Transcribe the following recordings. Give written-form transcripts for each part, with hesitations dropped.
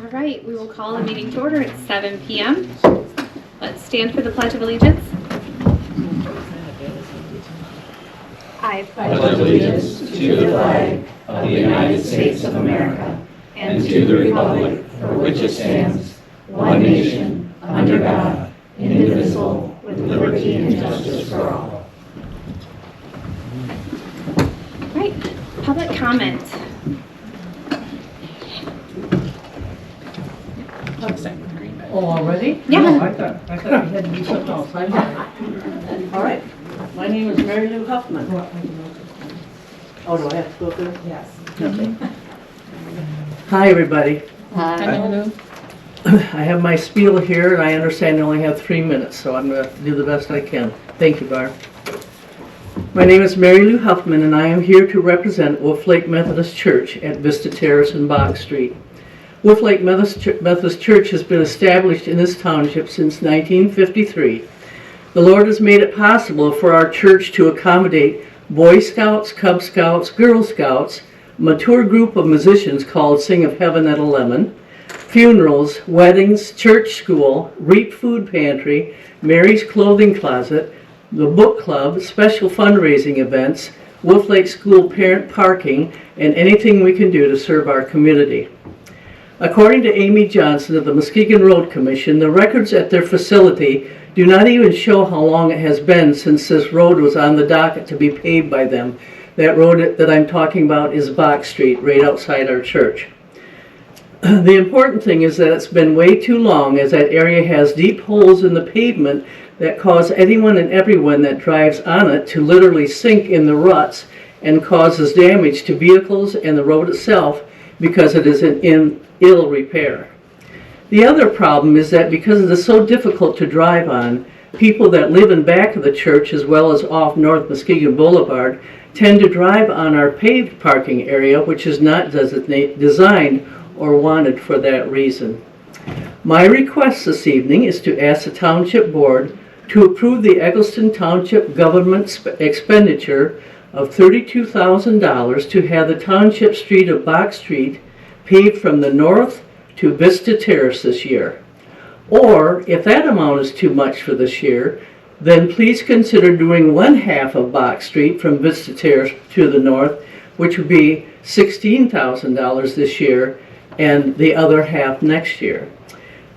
All right, we will call the meeting to order at 7 p.m. Let's stand for the Pledge of Allegiance. I pledge allegiance to the flag of the United States of America and to the republic for which it stands, one nation, under God, indivisible, with liberty and justice for all. All right, public comment. Oh, already? Yeah. No, I thought we had to do something else. I'm sorry. All right. My name is Mary Lou Huffman. Oh, do I have to go through? Yes. Okay. Hi, everybody. Hi. I have my spiel here, and I understand I only have 3 minutes, so I'm going to do the best I can. Thank you, Barb. My name is Mary Lou Huffman, and I am here to represent Wolf Lake Methodist Church at Vista Terrace and Box Street. Wolf Lake Methodist Church has been established in this township since 1953. The Lord has made it possible for our church to accommodate Boy Scouts, Cub Scouts, Girl Scouts, a mature group of musicians called Sing of Heaven at 11, funerals, weddings, church school, REAP food pantry, Mary's clothing closet, the book club, special fundraising events, Wolf Lake School parent parking, and anything we can do to serve our community. According to Amy Johnson of the Muskegon Road Commission, the records at their facility do not even show how long it has been since this road was on the docket to be paved by them. That road that I'm talking about is Box Street, right outside our church. The important thing is that it's been way too long, as that area has deep holes in the pavement that cause anyone and everyone that drives on it to literally sink in the ruts and causes damage to vehicles and the road itself because it is in ill repair. The other problem is that because it is so difficult to drive on, people that live in back of the church as well as off North Muskegon Boulevard tend to drive on our paved parking area, which is not designed or wanted for that reason. My request this evening is to ask the Township Board to approve the Egelston Township government expenditure of $32,000 to have the township street of Box Street paved from the north to Vista Terrace this year. Or, if that amount is too much for this year, then please consider doing one half of Box Street from Vista Terrace to the north, which would be $16,000 this year, and the other half next year.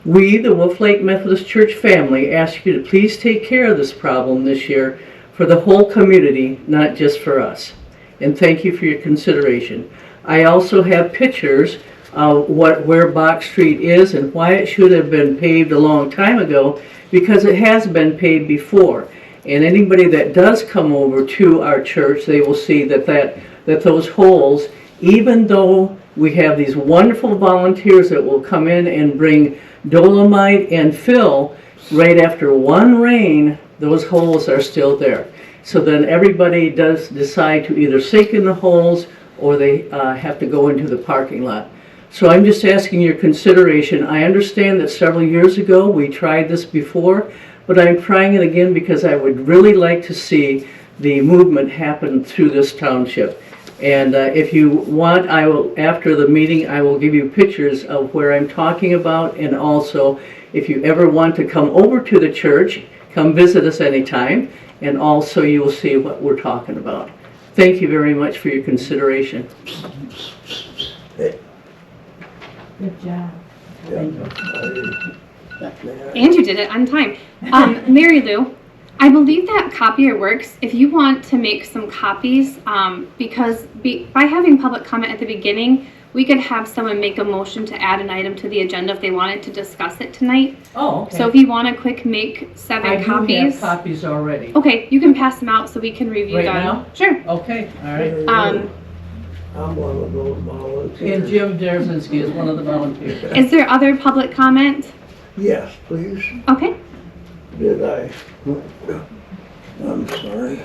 We, the Wolf Lake Methodist Church family, ask you to please take care of this problem this year for the whole community, not just for us. And thank you for your consideration. I also have pictures of where Box Street is and why it should have been paved a long time ago, because it has been paved before. And anybody that does come over to our church, they will see that those holes, even though we have these wonderful volunteers that will come in and bring dolomite and fill, right after one rain, those holes are still there. So then everybody does decide to either sink in the holes or they have to go into the parking lot. So I'm just asking your consideration. I understand that several years ago we tried this before, but I'm trying it again because I would really like to see the movement happen through this township. And if you want, I will, after the meeting, I will give you pictures of where I'm talking about, and also if you ever want to come over to the church, come visit us anytime, and also you will see what we're talking about. Thank you very much for your consideration. Good job. Thank you. And you did it on time. Mary Lou, I believe that copier works. If you want to make some copies, because by having public comment at the beginning, we could have someone make a motion to add an item to the agenda if they wanted to discuss it tonight. Oh, okay. So if you want to quick make 7 copies. I do have copies already. Okay, you can pass them out so we can review Right them. now? Sure. Okay, all right. I'm one of those volunteers. And Jim Derzinski is one of the volunteers. Is there other public comment? Yes, please. Okay. Did I? I'm sorry.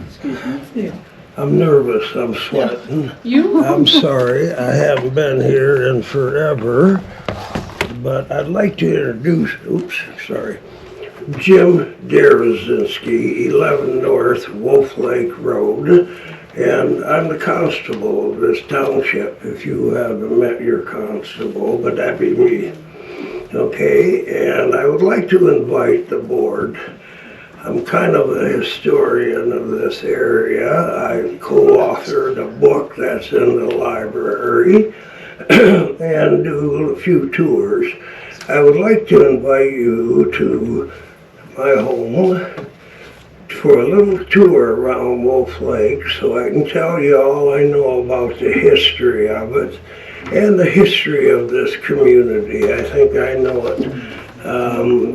Excuse me. I'm nervous. I'm sweating. You? I'm sorry. I haven't been here in forever. But I'd like to introduce, Jim Derzinski, 11 North Wolf Lake Road. And I'm the constable of this township, if you haven't met your constable, but that'd be me. Okay, and I would like to invite the board. I'm kind of a historian of this area. I co-authored a book that's in the library and do a few tours. I would like to invite you to my home for a little tour around Wolf Lake so I can tell you all I know about the history of it and the history of this community. I think I know it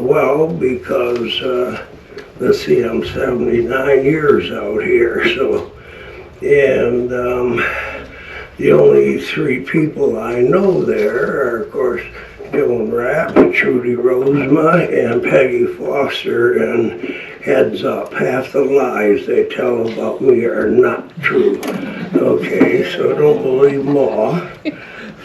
well because let's see, I'm 79 years out here, so, and the only three people I know there are, of course, Joan Rapp, Trudy Rosema, and Peggy Foster, and heads up, half the lies they tell about me are not true. Okay, so don't believe them all.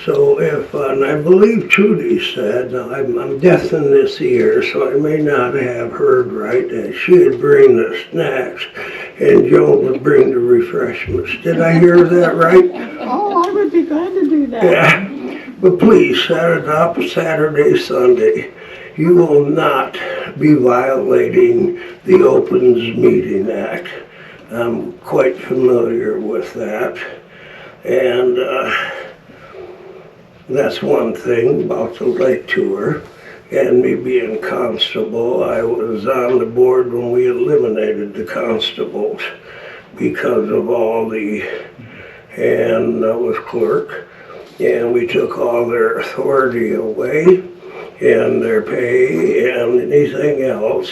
So if, and I believe Trudy said, I'm deaf in this ear, so I may not have heard right, that she'd bring the snacks and Joan would bring the refreshments. Did I hear that right? Oh, I would be glad to do that. Yeah, but please set it up Saturday, Sunday. You will not be violating the Opens Meeting Act. I'm quite familiar with that. And that's one thing about the lake tour. And me being constable, I was on the board when we eliminated the constables because of all the, and I was clerk, and we took all their authority away and their pay and anything else.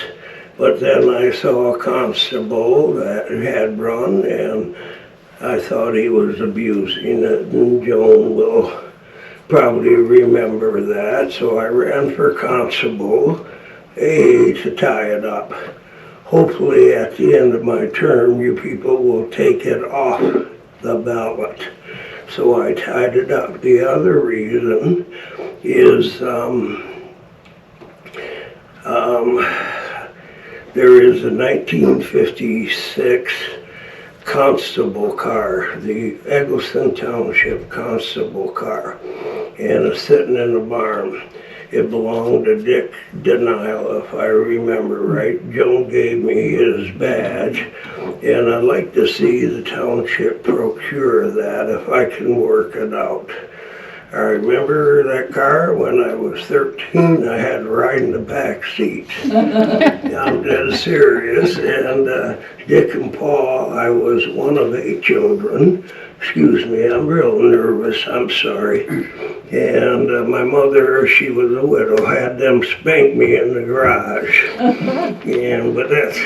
But then I saw a constable that had run and I thought he was abusing it, and Joan will probably remember that. So I ran for constable, to tie it up. Hopefully at the end of my term, you people will take it off the ballot. So I tied it up. The other reason is there is a 1956 constable car, the Egelston Township constable car, and it's sitting in the barn. It belonged to Dick Denial, if I remember right. Joan gave me his badge, and I'd like to see the township procure that if I can work it out. I remember that car when I was 13, I had to ride in the back seat. I'm dead serious. And Dick and Paul, I was one of 8 children. Excuse me, I'm real nervous, I'm sorry. And my mother, she was a widow, had them spank me in the garage. But that's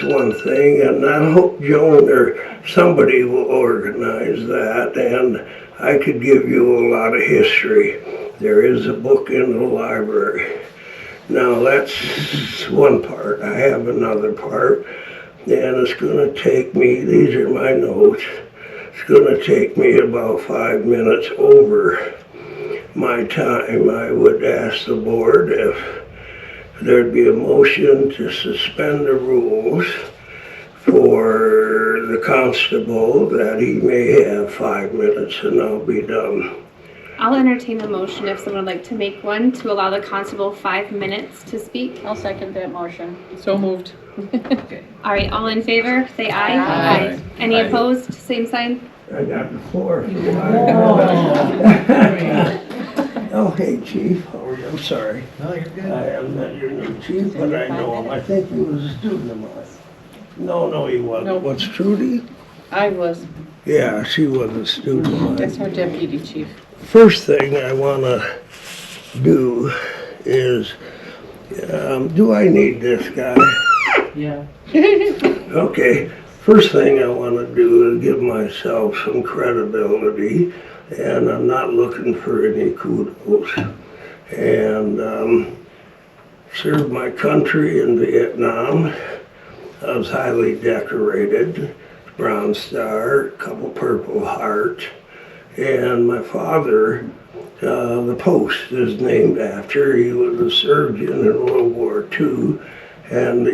one thing. And I hope Joan or somebody will organize that. And I could give you a lot of history. There is a book in the library. Now that's one part. I have another part, and it's gonna take me, these are my notes, it's gonna take me about 5 minutes over my time. I would ask the board if there'd be a motion to suspend the rules for the constable, that he may have 5 minutes and I'll be done. I'll entertain a motion if someone would like to make one to allow the constable 5 minutes to speak. I'll second that motion. So moved. All right, all in favor, say aye. Aye. Any Aye. opposed, same sign? I got the floor. Oh, hey, Chief, how are you? I'm sorry. No, you're good. I haven't met your new chief, but I know him. I think he was a student of mine. No, he wasn't. No. What's Trudy? I was, Yeah, she was a student of mine. that's our deputy chief. First thing I want to do is, do I need this guy? Yeah. Okay, first thing I want to do is give myself some credibility, and I'm not looking for any kudos. And served my country in Vietnam. I was highly decorated, Bronze Star, a couple Purple Heart. And my father, the post is named after. He was a surgeon in World War II, and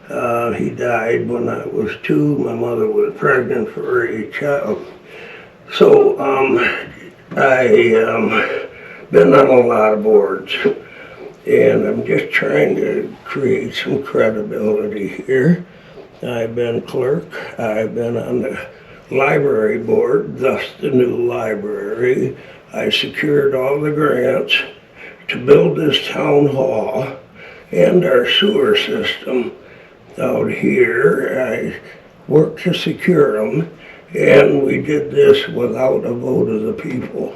He died when I was 2. My mother was pregnant for a child. So I been on a lot of boards, and I'm just trying to create some credibility here. I've been clerk. I've been on the library board, thus the new library. I secured all the grants to build this town hall and our sewer system out here. I worked to secure them, and we did this without a vote of the people.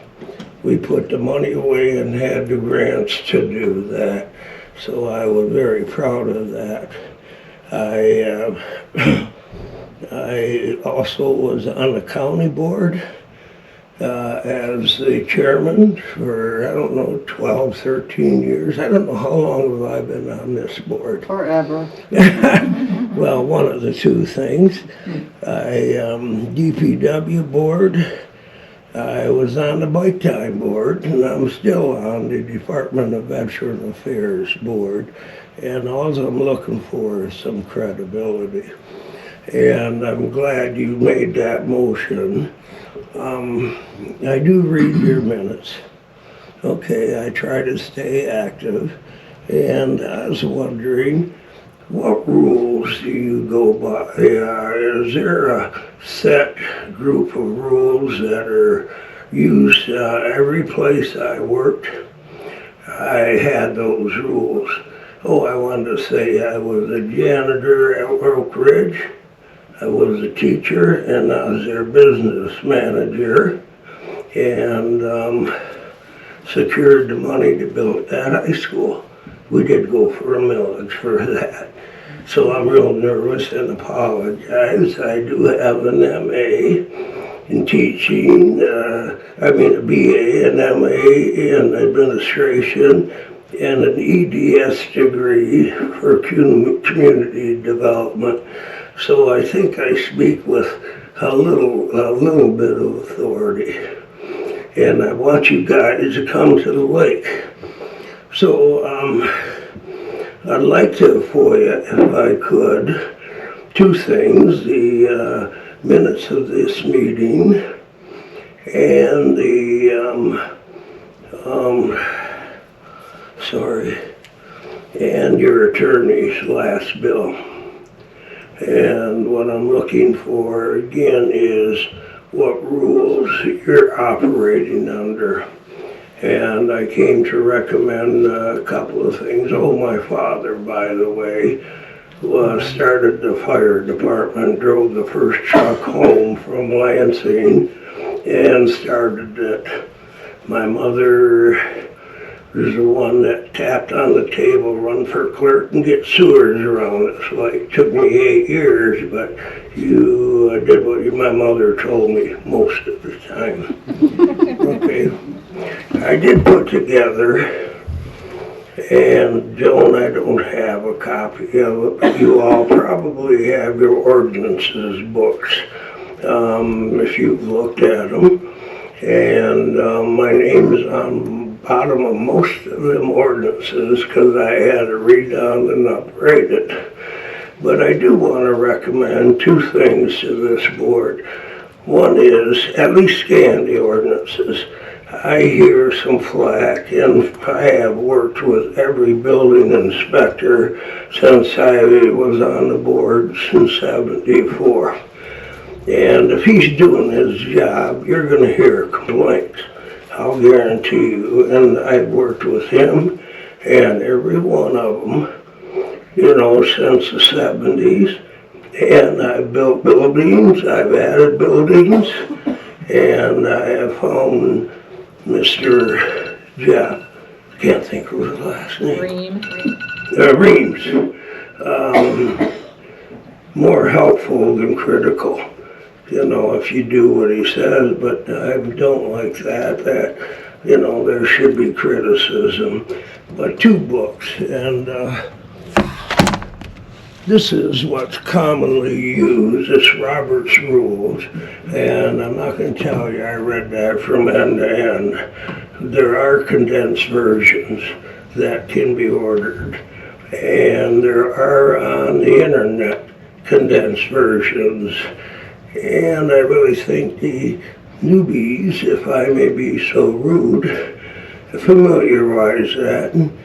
We put the money away and had the grants to do that, so I was very proud of that. I also was on the county board as the chairman for, I don't know, 12, 13 years. I don't know how long have I been on this board. Forever. Well, one of the two things. DPW board. I was on the bike time board, and I'm still on the Department of Veteran Affairs board. And all I'm looking for is some credibility. And I'm glad you made that motion. I do read your minutes. Okay, I try to stay active. And I was wondering, what rules do you go by? Is there a set group of rules that are used every place I worked? I had those rules. Oh, I wanted to say I was a janitor at Oak Ridge. I was a teacher, and I was their business manager, and secured the money to build that high school. We did go for a millage for that. So I'm real nervous and apologize. I do have an MA in teaching, a BA and MA in administration, and an EDS degree for community development. So I think I speak with a little bit of authority. And I want you guys to come to the lake. So I'd like to FOIA, if I could, 2 things: the minutes of this meeting and and your attorney's last bill. And what I'm looking for again is what rules you're operating under. And I came to recommend a couple of things. Oh, my father, by the way, started the fire department, drove the first truck home from Lansing and started it. My mother was the one that tapped on the table, run for clerk and get sewers around us. Like, took me 8 years, but you did what my mother told me most of the time. Okay. I did put together, and Joan, I don't have a copy of it, but you all probably have your ordinances books, if you've looked at them. And my name is on bottom of most of them ordinances because I had to read-on and upgrade it. But I do want to recommend 2 things to this board. One is, at least scan the ordinances. I hear some flack, and I have worked with every building inspector since I was on the board since '74. And if he's doing his job, you're going to hear complaints. I'll guarantee you. And I've worked with him and every one of them, since the '70s. And I've built buildings, I've added buildings, and I have found Mr. Jeff, can't think of his last name. Reams. More helpful than critical, if you do what he says, but I don't like that, there should be criticism. But 2 books, and this is what's commonly used, it's Robert's Rules, and I'm not going to tell you I read that from end to end. There are condensed versions that can be ordered, and there are on the internet condensed versions. And I really think the newbies, if I may be so rude, familiarize that and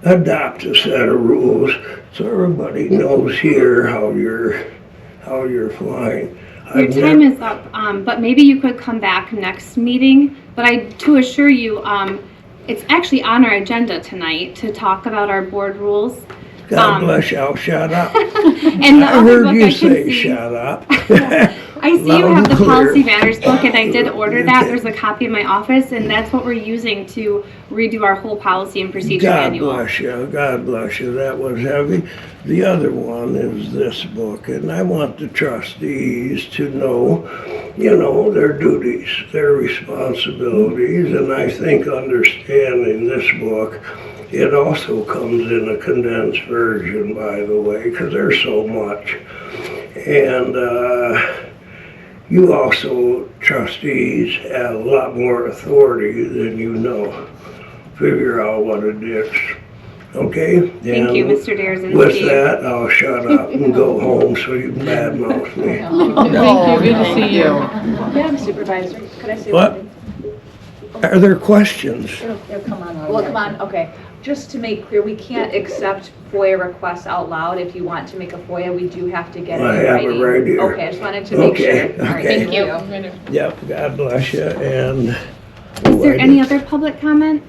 adopt a set of rules so everybody knows here how you're flying. Your time is up, but maybe you could come back next meeting. But to assure you, it's actually on our agenda tonight to talk about our board rules. God bless you, I'll shut up. And the I other heard book you I can say see. shut up. I see you Loud have and the clear. Policy Matters book, and I did order that. There's a copy in my office, and that's what we're using to redo our whole policy and procedure God manual. bless you, God bless you, that was heavy. The other one is this book, and I want the trustees to know, their duties, their responsibilities, and I think understanding this book, it also comes in a condensed version, by the way, because there's so much. And you also, trustees, have a lot more authority than you know. Figure out what it is. Okay? Thank you, And Mr. Dares. with that, I'll shut up and go home so you can badmouth me. Thank you, good to see you. Madam Supervisor, could I say What? one thing? Are there questions? It'll come on. Well, come on, okay. Just to make clear, we can't accept FOIA requests out loud. If you want to make a FOIA, we do have to get it I in have it writing. right here. Okay, I just wanted to make sure. Okay, All right, okay. thank you. Yep, God bless you, and. Is there any other public comment?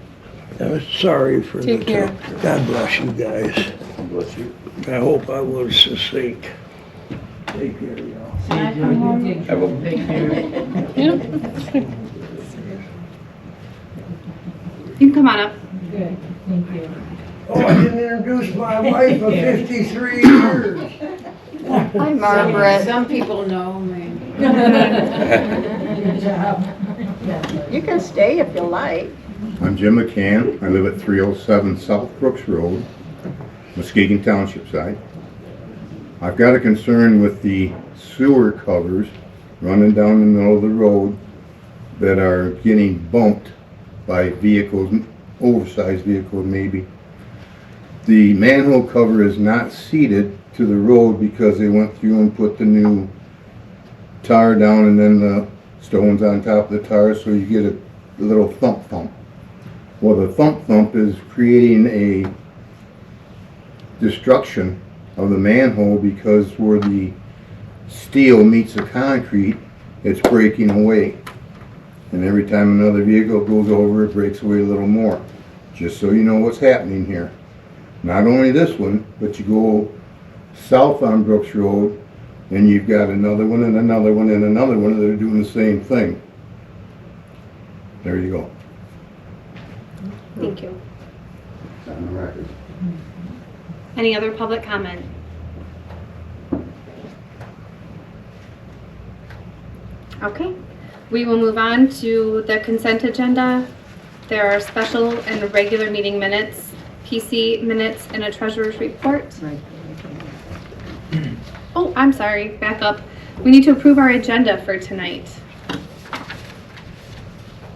Sorry for the Take care. talk. God bless you guys. Bless you. I hope I was succinct. Take care, y'all. You can come on up. Oh, I didn't introduce my wife of 53 years. Hi, Margaret. Some people know me. You can stay if you like. I'm Jim McCann. I live at 307 South Brooks Road, Muskegon Township side. I've got a concern with the sewer covers running down the middle of the road that are getting bumped by vehicles, oversized vehicles maybe. The manhole cover is not seated to the road because they went through and put the new tar down and then the stones on top of the tar, so you get a little thump thump. Well, the thump thump is creating a destruction of the manhole because where the steel meets the concrete, it's breaking away. And every time another vehicle goes over, it breaks away a little more. Just so you know what's happening here. Not only this one, but you go south on Brooks Road, and you've got another one and another one and another one that are doing the same thing. There you go. Thank you. It's on the record. Any other public comment? Okay, we will move on to the consent agenda. There are special and regular meeting minutes, PC minutes, and a treasurer's report. Oh, I'm sorry, back up. We need to approve our agenda for tonight.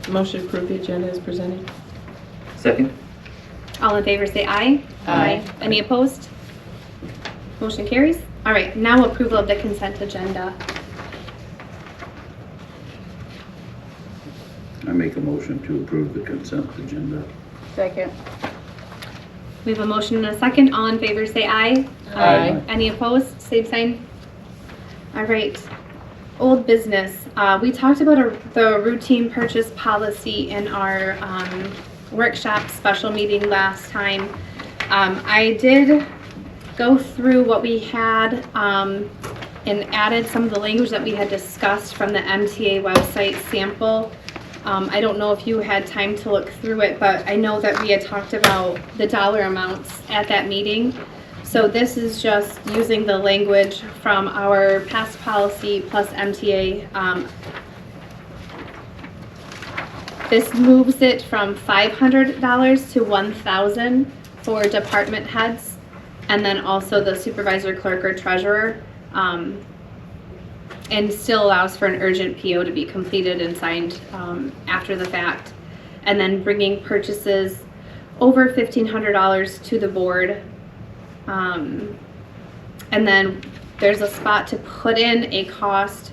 Motion to approve the agenda as presented. Second? All in favor say aye. Aye. Any opposed? Motion carries. All right, now approval of the consent agenda. I make a motion to approve the consent agenda. Second. We have a motion and a second. All in favor say aye. Aye. Any opposed? Same sign. All right. Old business. We talked about the routine purchase policy in our workshop special meeting last time. I did go through what we had and added some of the language that we had discussed from the MTA website sample. I don't know if you had time to look through it, but I know that we had talked about the dollar amounts at that meeting. So this is just using the language from our past policy plus MTA. This moves it from $500 to $1,000 for department heads, and then also the supervisor, clerk, or treasurer. And still allows for an urgent PO to be completed and signed after the fact. And then bringing purchases over $1,500 to the board And then there's a spot to put in a cost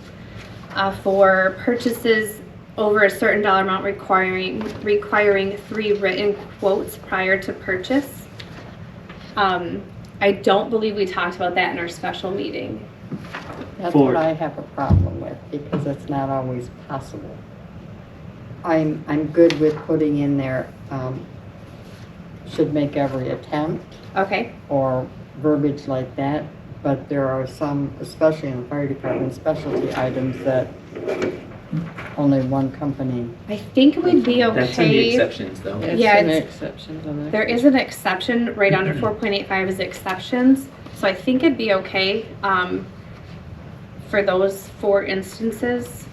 for purchases over a certain dollar amount requiring 3 written quotes prior to purchase. I don't believe we talked about that in our special meeting. That's For- what I have a problem with, because it's not always possible. I'm good with putting in there, should make every attempt, Okay, or verbiage like that, but there are some, especially in the fire department, specialty items that only one company. I think we'd be That's in the okay. exceptions though. It's Yeah, an it's- exceptions on that. There is an exception right under 4.85 is exceptions, so I think it'd be okay for those 4 instances.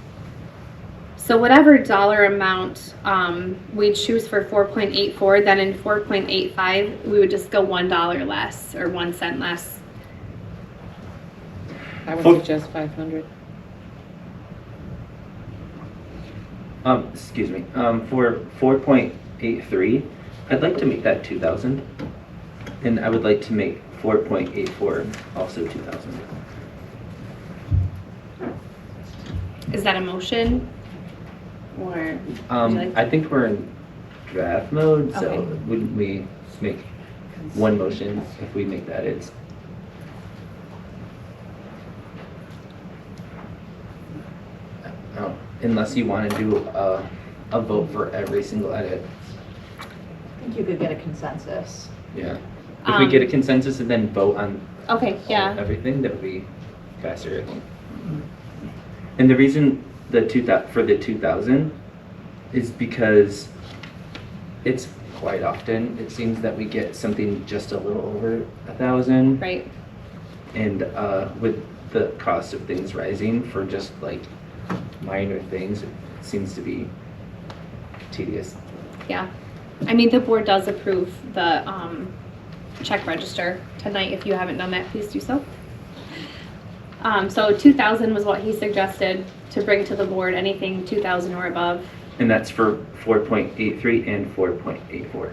So whatever dollar amount we choose for 4.84, then in 4.85 we would just go $1 less or 1 cent less. I would For- suggest 500. Excuse me, for 4.83, I'd like to make that 2,000. And I would like to make 4.84 also 2,000. Is that a motion? Or would you like I think we're in draft mode, so Okay. wouldn't we just make one motion if we make that it's unless you want to do a vote for every single edit. I think you could get a consensus. Yeah. If we Um, get a consensus and then vote on Okay, yeah. everything, that would be faster, I think. And the reason for the 2,000 is because it's quite often, it seems that we get something just a little over 1,000. Right. And with the cost of things rising for just like minor things, it seems to be tedious. Yeah. I mean, the board does approve the check register tonight. If you haven't done that, please do so. So 2,000 was what he suggested to bring to the board, anything 2,000 or above. And that's for 4.83 and 4.84.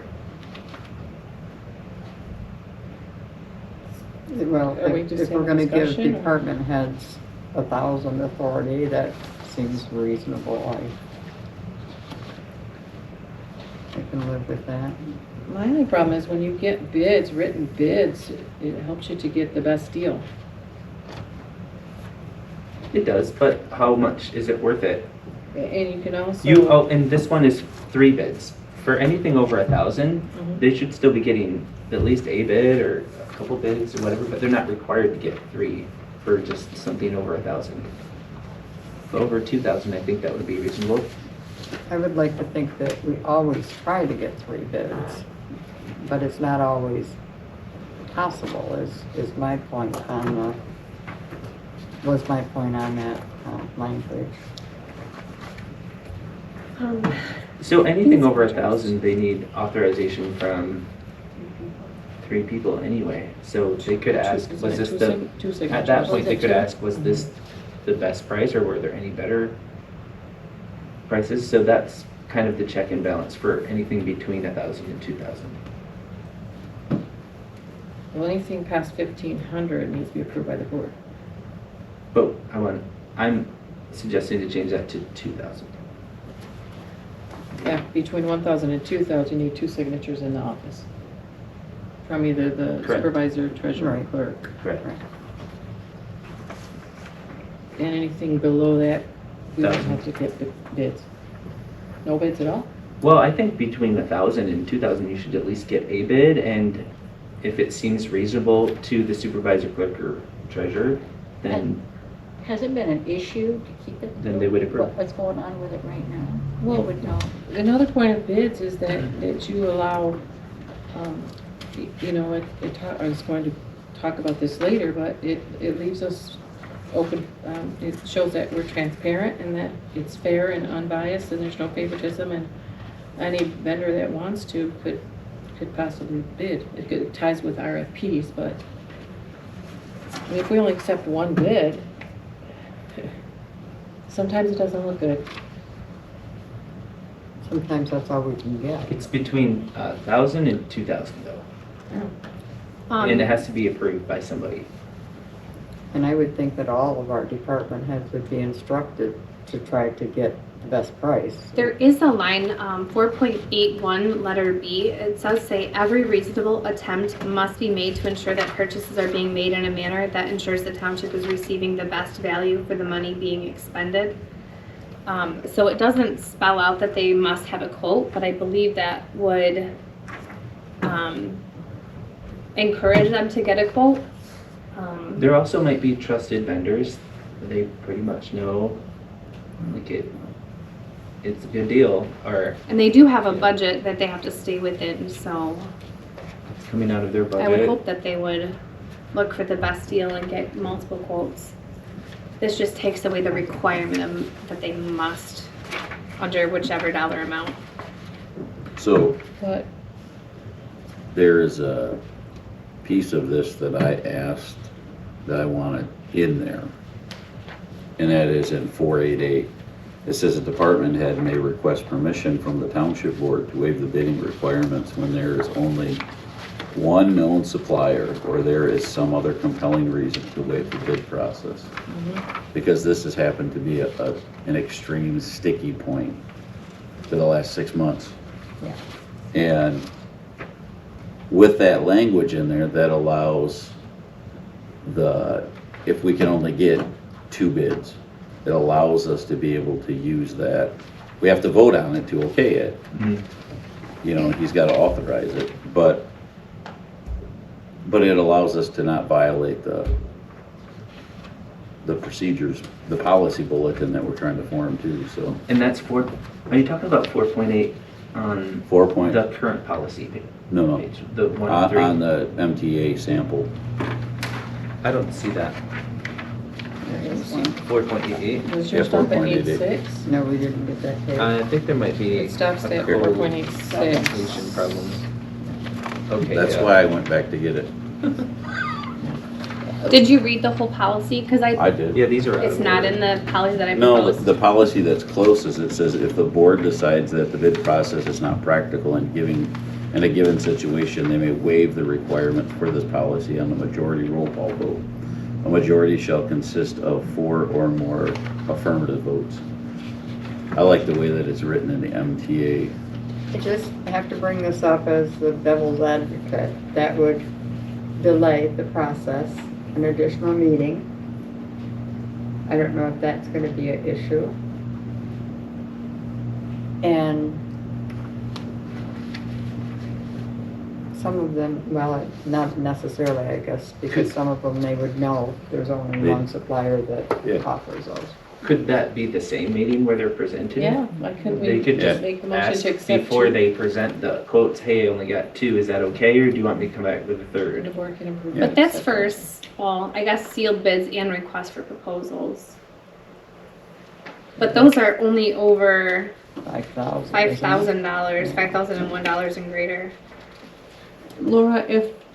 Well, Are we if just if we're having gonna give discussion, or- department heads 1,000 authority, that seems reasonable. I can live with that. My only problem is when you get bids, written bids, it helps you to get the best deal. It does, but how much is it worth it? And you can also. And this one is 3 bids. For anything over 1,000, Mhm. they should still be getting at least a bid or a couple bids or whatever, but they're not required to get 3 for just something over 1,000. Over 2,000, I think that would be reasonable. I would like to think that we always try to get 3 bids, but it's not always possible, is my point on was my point on that language. So anything over 1,000, they need authorization from 3 people anyway. So they could ask, Isn't was it this two the, sig- two signatures? at that point, Was they it could 2? ask, was this the best price or were there any better prices? So that's kind of the check and balance for anything between 1,000 and 2,000. Well, anything past 1,500 needs to be approved by the board. But I'm suggesting to change that to 2,000. Yeah, between 1,000 and 2,000, you need 2 signatures in the office. From either the Correct. supervisor, treasurer, or Right. clerk. Correct. And anything below that, we don't 1,000. have to get bids. No bids at all? Well, I think between 1,000 and 2,000, you should at least get a bid, and if it seems reasonable to the supervisor, clerk, or treasurer, then Has it been an issue to keep it? Then they would approve. What's going on with it right now? Well, They would know. Another point of bids is that you allow, you know, I was going to talk about this later, but it leaves us open, it shows that we're transparent and that it's fair and unbiased and there's no favoritism, and any vendor that wants to could possibly bid. It ties with RFPs, but I mean, if we only accept one bid, sometimes it doesn't look good. Sometimes that's all we can get. it's between 1,000 and 2,000 though. And it has to be approved by somebody. And I would think that all of our department heads would be instructed to try to get the best price. There is a line, 4.81, letter B. It does say every reasonable attempt must be made to ensure that purchases are being made in a manner that ensures the township is receiving the best value for the money being expended. So it doesn't spell out that they must have a quote, but I believe that would encourage them to get a quote. There also might be trusted vendors. They pretty much know, like it's a good deal, or And they do have a budget that they have to stay within, so it's coming out of their budget. I would hope that they would look for the best deal and get multiple quotes. This just takes away the requirement that they must under whichever dollar amount. So But there is a piece of this that I asked that I wanted in there. And that is in 488. It says a department head may request permission from the township board to waive the bidding requirements when there is only one known supplier or there is some other compelling reason to waive the bid process. Because this has happened to be an extreme sticky point for the last 6 months. Yeah. And with that language in there, that allows if we can only get 2 bids, it allows us to be able to use that. We have to vote on it to okay it. You know, he's got to authorize it, but it allows us to not violate the procedures, the policy bulletin that we're trying to form too, so. And that's are you talking about 4.8 on 4 point, the current policy page? no, The one three. on the MTA sample. I don't see that. There is one. 4.88. was Yeah, yours stop at 4.88. 8.6? No, we didn't get that page. I think there might be It stops a at code 4.86. application problems. Okay. That's yeah. why I went back to get it. Did you read the whole policy? Because I did. Yeah, these are out it's of not order. in the policy that I No, proposed. the policy that's closest, it says if the board decides that the bid process is not practical in a given situation, they may waive the requirement for this policy on the majority roll call vote. A majority shall consist of 4 or more affirmative votes. I like the way that it's written in the MTA. I just have to bring this up as the devil's advocate. That would delay the process, an additional meeting. I don't know if that's going to be an issue. And some of them, well, not necessarily, I guess, because some of them they would know there's only one supplier that Yeah. offers those. Could that be the same meeting where they're presented? Yeah, why couldn't They we could just just make a motion ask to accept before 2? they present the quotes, hey, I only got 2, is that okay, or do you want me to come back with a The third? board can approve. But it that's separately. first, well, I guess sealed bids and requests for proposals. But those are only over $5,000. $5,000, $5,001 and greater. Laura,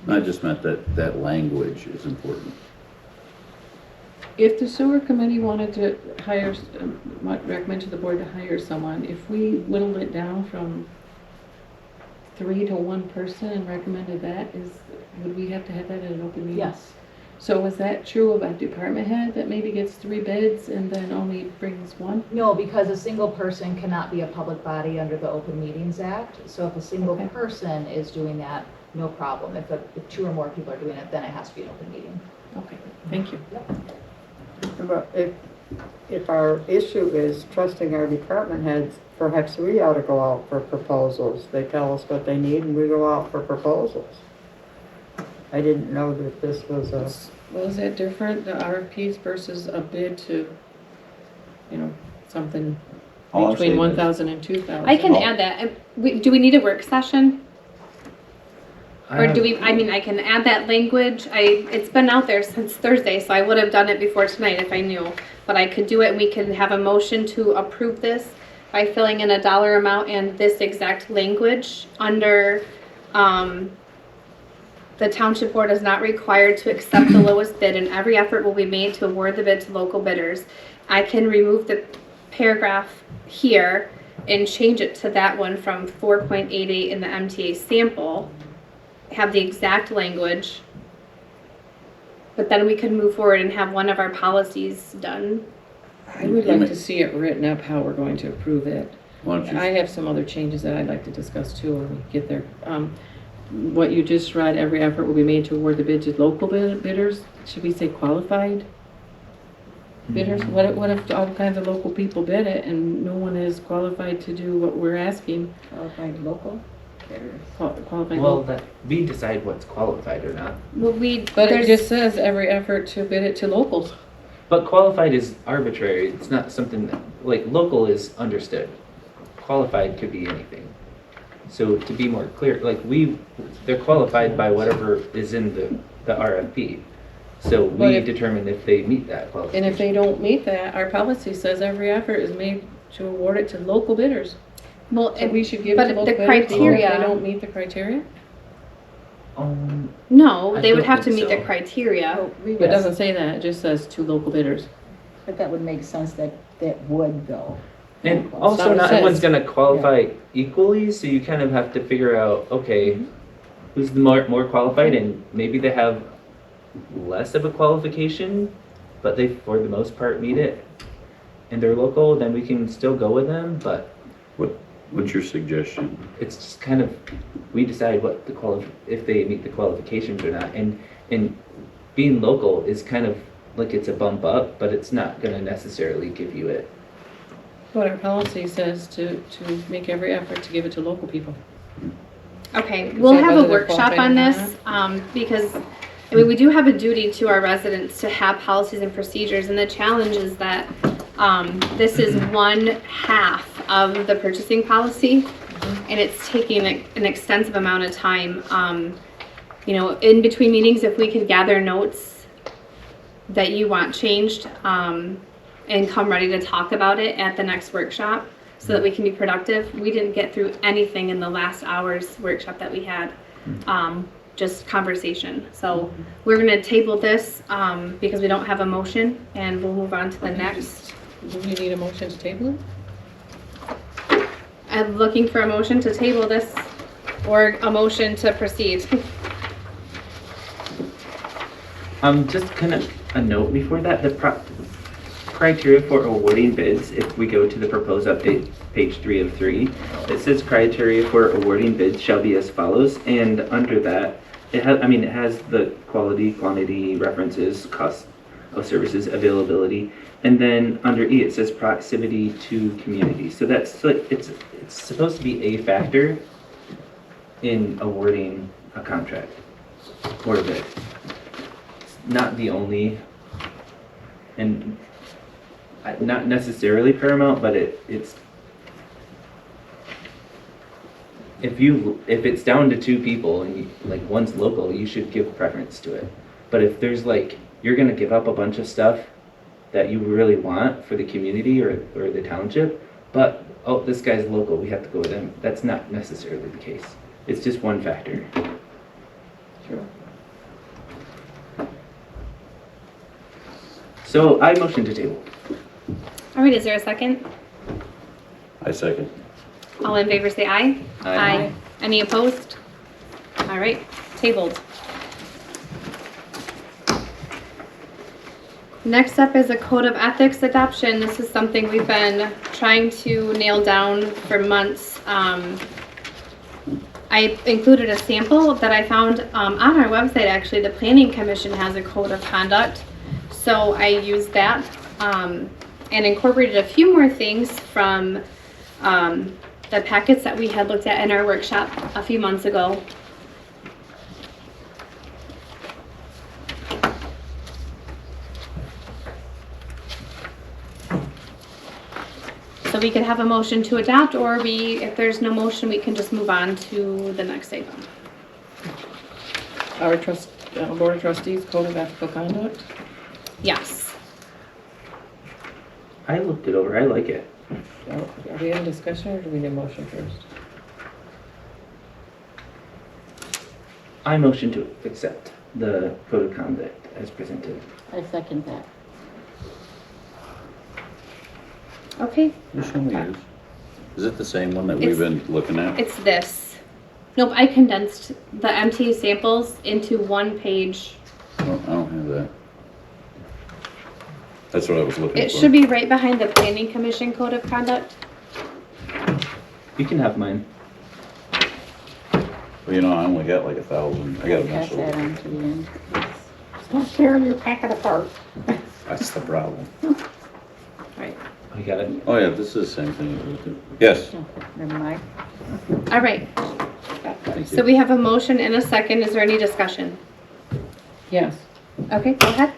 I just meant that language is important. if the sewer committee wanted to hire, might recommend to the board to hire someone, if we whittled it down from 3 to 1 person and recommended that, would we have to have that at an open meeting? Yes. So is that true of a department head that maybe gets 3 bids and then only brings 1? No, because a single person cannot be a public body under the Open Meetings Act. So if a single Okay. person is doing that, no problem. If 2 or more people are doing it, then it has to be an open meeting. Okay, thank you. But if our issue is trusting our department heads, perhaps we ought to go out for proposals. They tell us what they need and we go out for proposals. I didn't know that this was a, Well, is that different, the RFPs versus a bid to, something All I'm between saying is- 1,000 and 2,000? I can add that. Do we need a work session? Or do we, I can add that language. It's been out there since Thursday, so I would have done it before tonight if I knew. But I could do it and we can have a motion to approve this by filling in a dollar amount and this exact language under, the township board is not required to accept the lowest bid and every effort will be made to award the bid to local bidders. I can remove the paragraph here and change it to that one from 4.88 in the MTA sample. have the exact language, but then we could move forward and have one of our policies done. I would like to see it written up how we're going to approve it. Why don't you, I have some other changes that I'd like to discuss too when we get there. What you just read, every effort will be made to award the bid to local bidders. Should we say qualified bidders? What if all kinds of local people bid it and no one is qualified to do what we're asking? Qualified local bidders. Qualified Well, local. that we decide what's qualified or not. Well, But it just says every effort to bid it to locals. But qualified is arbitrary. It's not something that, like, local is understood. Qualified could be anything. So to be more clear, like they're qualified by whatever is in the RFP. So But we if- determine if they meet that And qualification. if they don't meet that, our policy says every effort is made to award it to local bidders. well, So we should give it but to the local bidders. criteria- If they don't meet the criteria? no, I they would don't have to think meet the so. criteria. Oh, read But it it. doesn't say that, it just says to local bidders. But that would make sense that would though. And Well, also, it's not not what it everyone's says. gonna qualify equally, so you kind of have to figure out, okay, who's the more qualified, and maybe they have less of a qualification, but they, for the most part, meet it. And they're local, then we can still go with them, but what's your suggestion? it's just kind of, we decide what if they meet the qualifications or not. And being local is kind of like it's a bump up, but it's not gonna necessarily give you it. But our policy says to make every effort to give it to local people. Okay, Is we'll that have whether a they're workshop qualified on or this, because, I mean, we do have a duty to our residents to have policies and procedures, and the challenge is that, this is one half of the purchasing policy, and it's taking an extensive amount of time. You know, in between meetings, if we could gather notes that you want changed, and come ready to talk about it at the next workshop so that we can be productive. We didn't get through anything in the last hour's workshop that we had, just conversation. So we're gonna table this, because we don't have a motion, and we'll move on to the next. Do we need a motion to table it? I'm looking for a motion to table this or a motion to proceed. Just kind of a note before that, the criteria for awarding bids, if we go to the proposed update, page 3 of 3, it says criteria for awarding bids shall be as follows, and under that, it has the quality, quantity, references, cost of services, availability, and then under E, it says proximity to community. So that's like, it's supposed to be a factor in awarding a contract or a bid. It's not the only, and not necessarily paramount, but it's if it's down to 2 people and like one's local, you should give preference to it. But if there's like, you're gonna give up a bunch of stuff that you really want for the community or the township, but oh, this guy's local, we have to go with him. That's not necessarily the case. It's just one factor. Sure. So I motion to table. All right, is there a second? I second. All in favor say aye. Aye. Any opposed? All right, tabled. Next up is a code of ethics adoption. This is something we've been trying to nail down for months. I included a sample that I found on our website. Actually, the Planning Commission has a code of conduct. So I used that and incorporated a few more things from the packets that we had looked at in our workshop a few months ago. So we could have a motion to adopt, or if there's no motion, we can just move on to the next item. Our Board of Trustees Code of Ethical Conduct. Yes. I looked it over, I like it. Are we in discussion or do we need a motion first? I motion to accept the code of conduct as presented. I second that. Okay, Which one we use? Is it the same one that we've been looking at? it's this. Nope, I condensed the MTA samples into one page. I don't have that. That's what I was looking for. It should be right behind the Planning Commission Code of Conduct. You can have mine. Well, you know, I only got like 1,000. I got a mess Pass that over. on to the end. Don't share your packet apart. That's the problem. Right. I got it. Oh yeah, this is the same thing. Yes. Never mind. All right. Thank So you. we have a motion and a second. Is there any discussion? Yes. Okay, go ahead.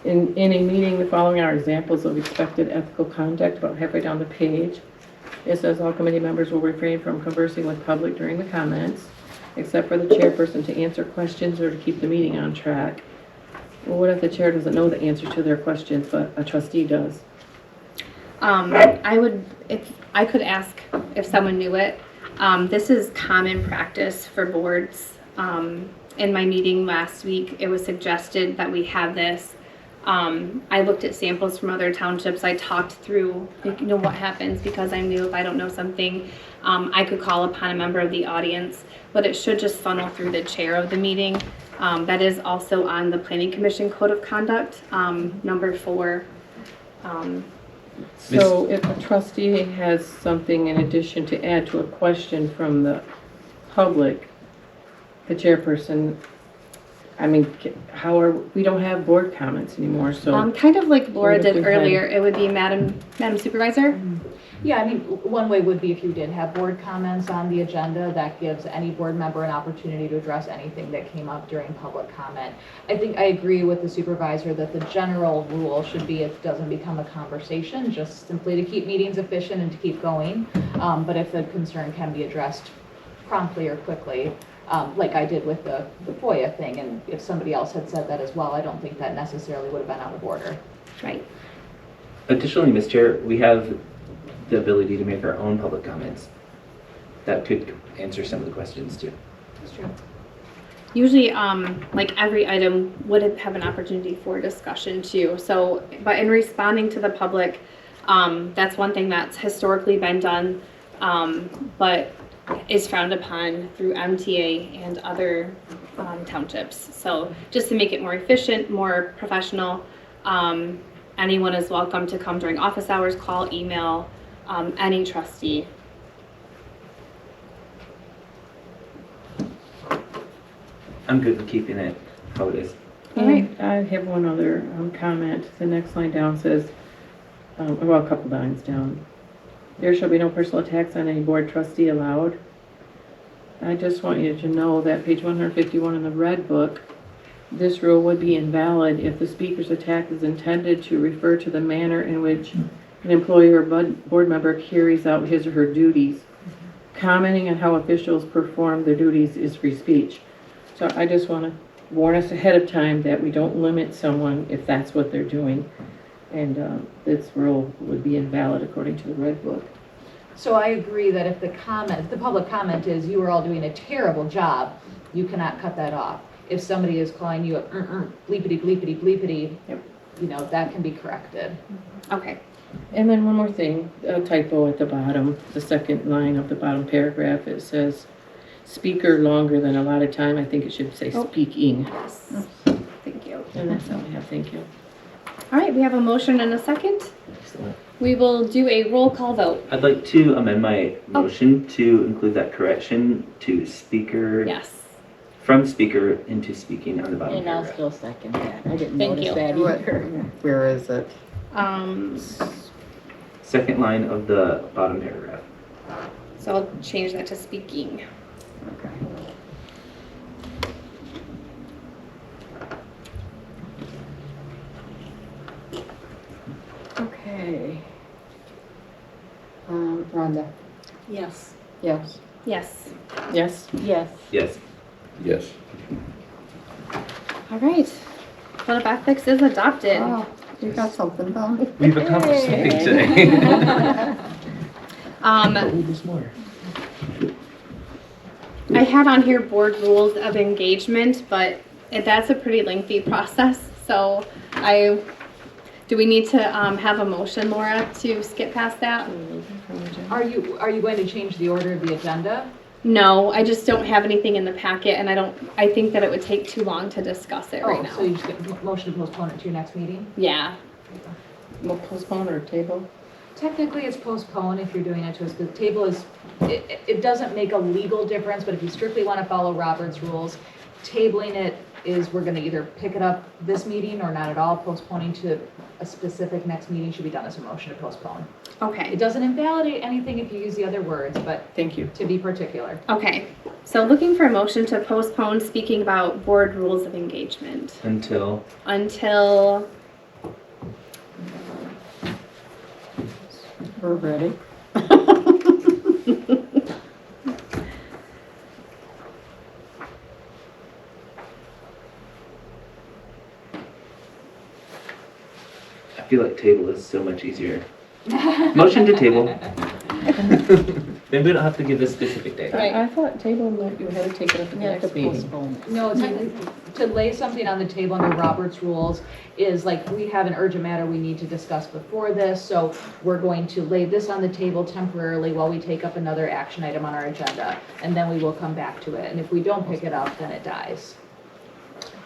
In a meeting, the following are examples of expected ethical conduct, about halfway down the page. It says all committee members will refrain from conversing with public during the comments, except for the chairperson to answer questions or to keep the meeting on track. Well, what if the chair doesn't know the answer to their questions, but a trustee does? If I could ask if someone knew it. This is common practice for boards. In my meeting last week, it was suggested that we have this. I looked at samples from other townships. I talked through, what happens because I knew if I don't know something, I could call upon a member of the audience, but it should just funnel through the chair of the meeting. That is also on the Planning Commission Code of Conduct, number 4. So if a trustee has something in addition to add to a question from the public, the chairperson, we don't have board comments anymore, so. Kind of like Laura What if did we had- earlier, it would be Madam Supervisor. Yeah, I mean, one way would be if you did have board comments on the agenda, that gives any board member an opportunity to address anything that came up during public comment. I think I agree with the supervisor that the general rule should be it doesn't become a conversation, just simply to keep meetings efficient and to keep going. But if the concern can be addressed promptly or quickly, like I did with the FOIA thing, and if somebody else had said that as well, I don't think that necessarily would have been out of order. Right. Additionally, Ms. Chair, we have the ability to make our own public comments. That could answer some of the questions too. That's true. Usually, like every item would have an opportunity for discussion too. So, but in responding to the public, that's one thing that's historically been done, but is frowned upon through MTA and other townships. So just to make it more efficient, more professional, anyone is welcome to come during office hours, call, email, any trustee. I'm good with keeping it how it is. All right. And I have one other comment. The next line down says, well, a couple lines down. There shall be no personal attacks on any board trustee allowed. I just want you to know that page 151 in the red book, this rule would be invalid if the speaker's attack is intended to refer to the manner in which an employee or board member carries out his or her duties. Commenting on how officials perform their duties is free speech. So I just want to warn us ahead of time that we don't limit someone if that's what they're doing. And this rule would be invalid according to the red book. So I agree that if the public comment is, you are all doing a terrible job, you cannot cut that off. If somebody is calling you a bleepity, bleepity, bleepity, Yep. That can be corrected. Okay. And then one more thing, a typo at the bottom, the second line of the bottom paragraph, it says speaker longer than allotted time. I think it should say speaking. Yes. Thank you. And that's all I have, thank you. All right, we have a motion and a second. We will do a roll call vote. I'd like to amend my motion to include that correction to speaker. Yes. From speaker into speaking on the bottom And I'll paragraph. still second that. I didn't Thank notice you. that What- either. Where is it? Second line of the bottom paragraph. So I'll change that to speaking. Okay. Okay. Rhonda? Yes. Yes. Yes. Yes? Yes. Yes. Yes. All right. Code of Ethics is adopted. Oh, you got something done. We've accomplished something today. There's more. I had on here board rules of engagement, but that's a pretty lengthy process. So do we need to have a motion, Laura, to skip past that? Are you going to change the order of the agenda? No, I just don't have anything in the packet, and I think that it would take too long to discuss it right Oh, now. so you just get motion to postpone it to your next meeting? Yeah. We'll postpone or table? Technically, it's postponed if you're doing it to us, but the table is, it doesn't make a legal difference, but if you strictly want to follow Robert's rules, tabling it is, we're gonna either pick it up this meeting or not at all. Postponing to a specific next meeting should be done as a motion to postpone. Okay. It doesn't invalidate anything if you use the other words, but Thank you. to be particular. Okay. So looking for a motion to postpone speaking about board rules of engagement Until, until, We're ready. I feel like table is so much easier. Motion to table. Then we don't have to give a specific date. I thought table meant you had to take it up at the You have to next meeting. postpone it. No, to lay something on the table under Robert's rules is like, we have an urgent matter we need to discuss before this, so we're going to lay this on the table temporarily while we take up another action item on our agenda, and then we will come back to it, and if we don't pick it up, then it dies.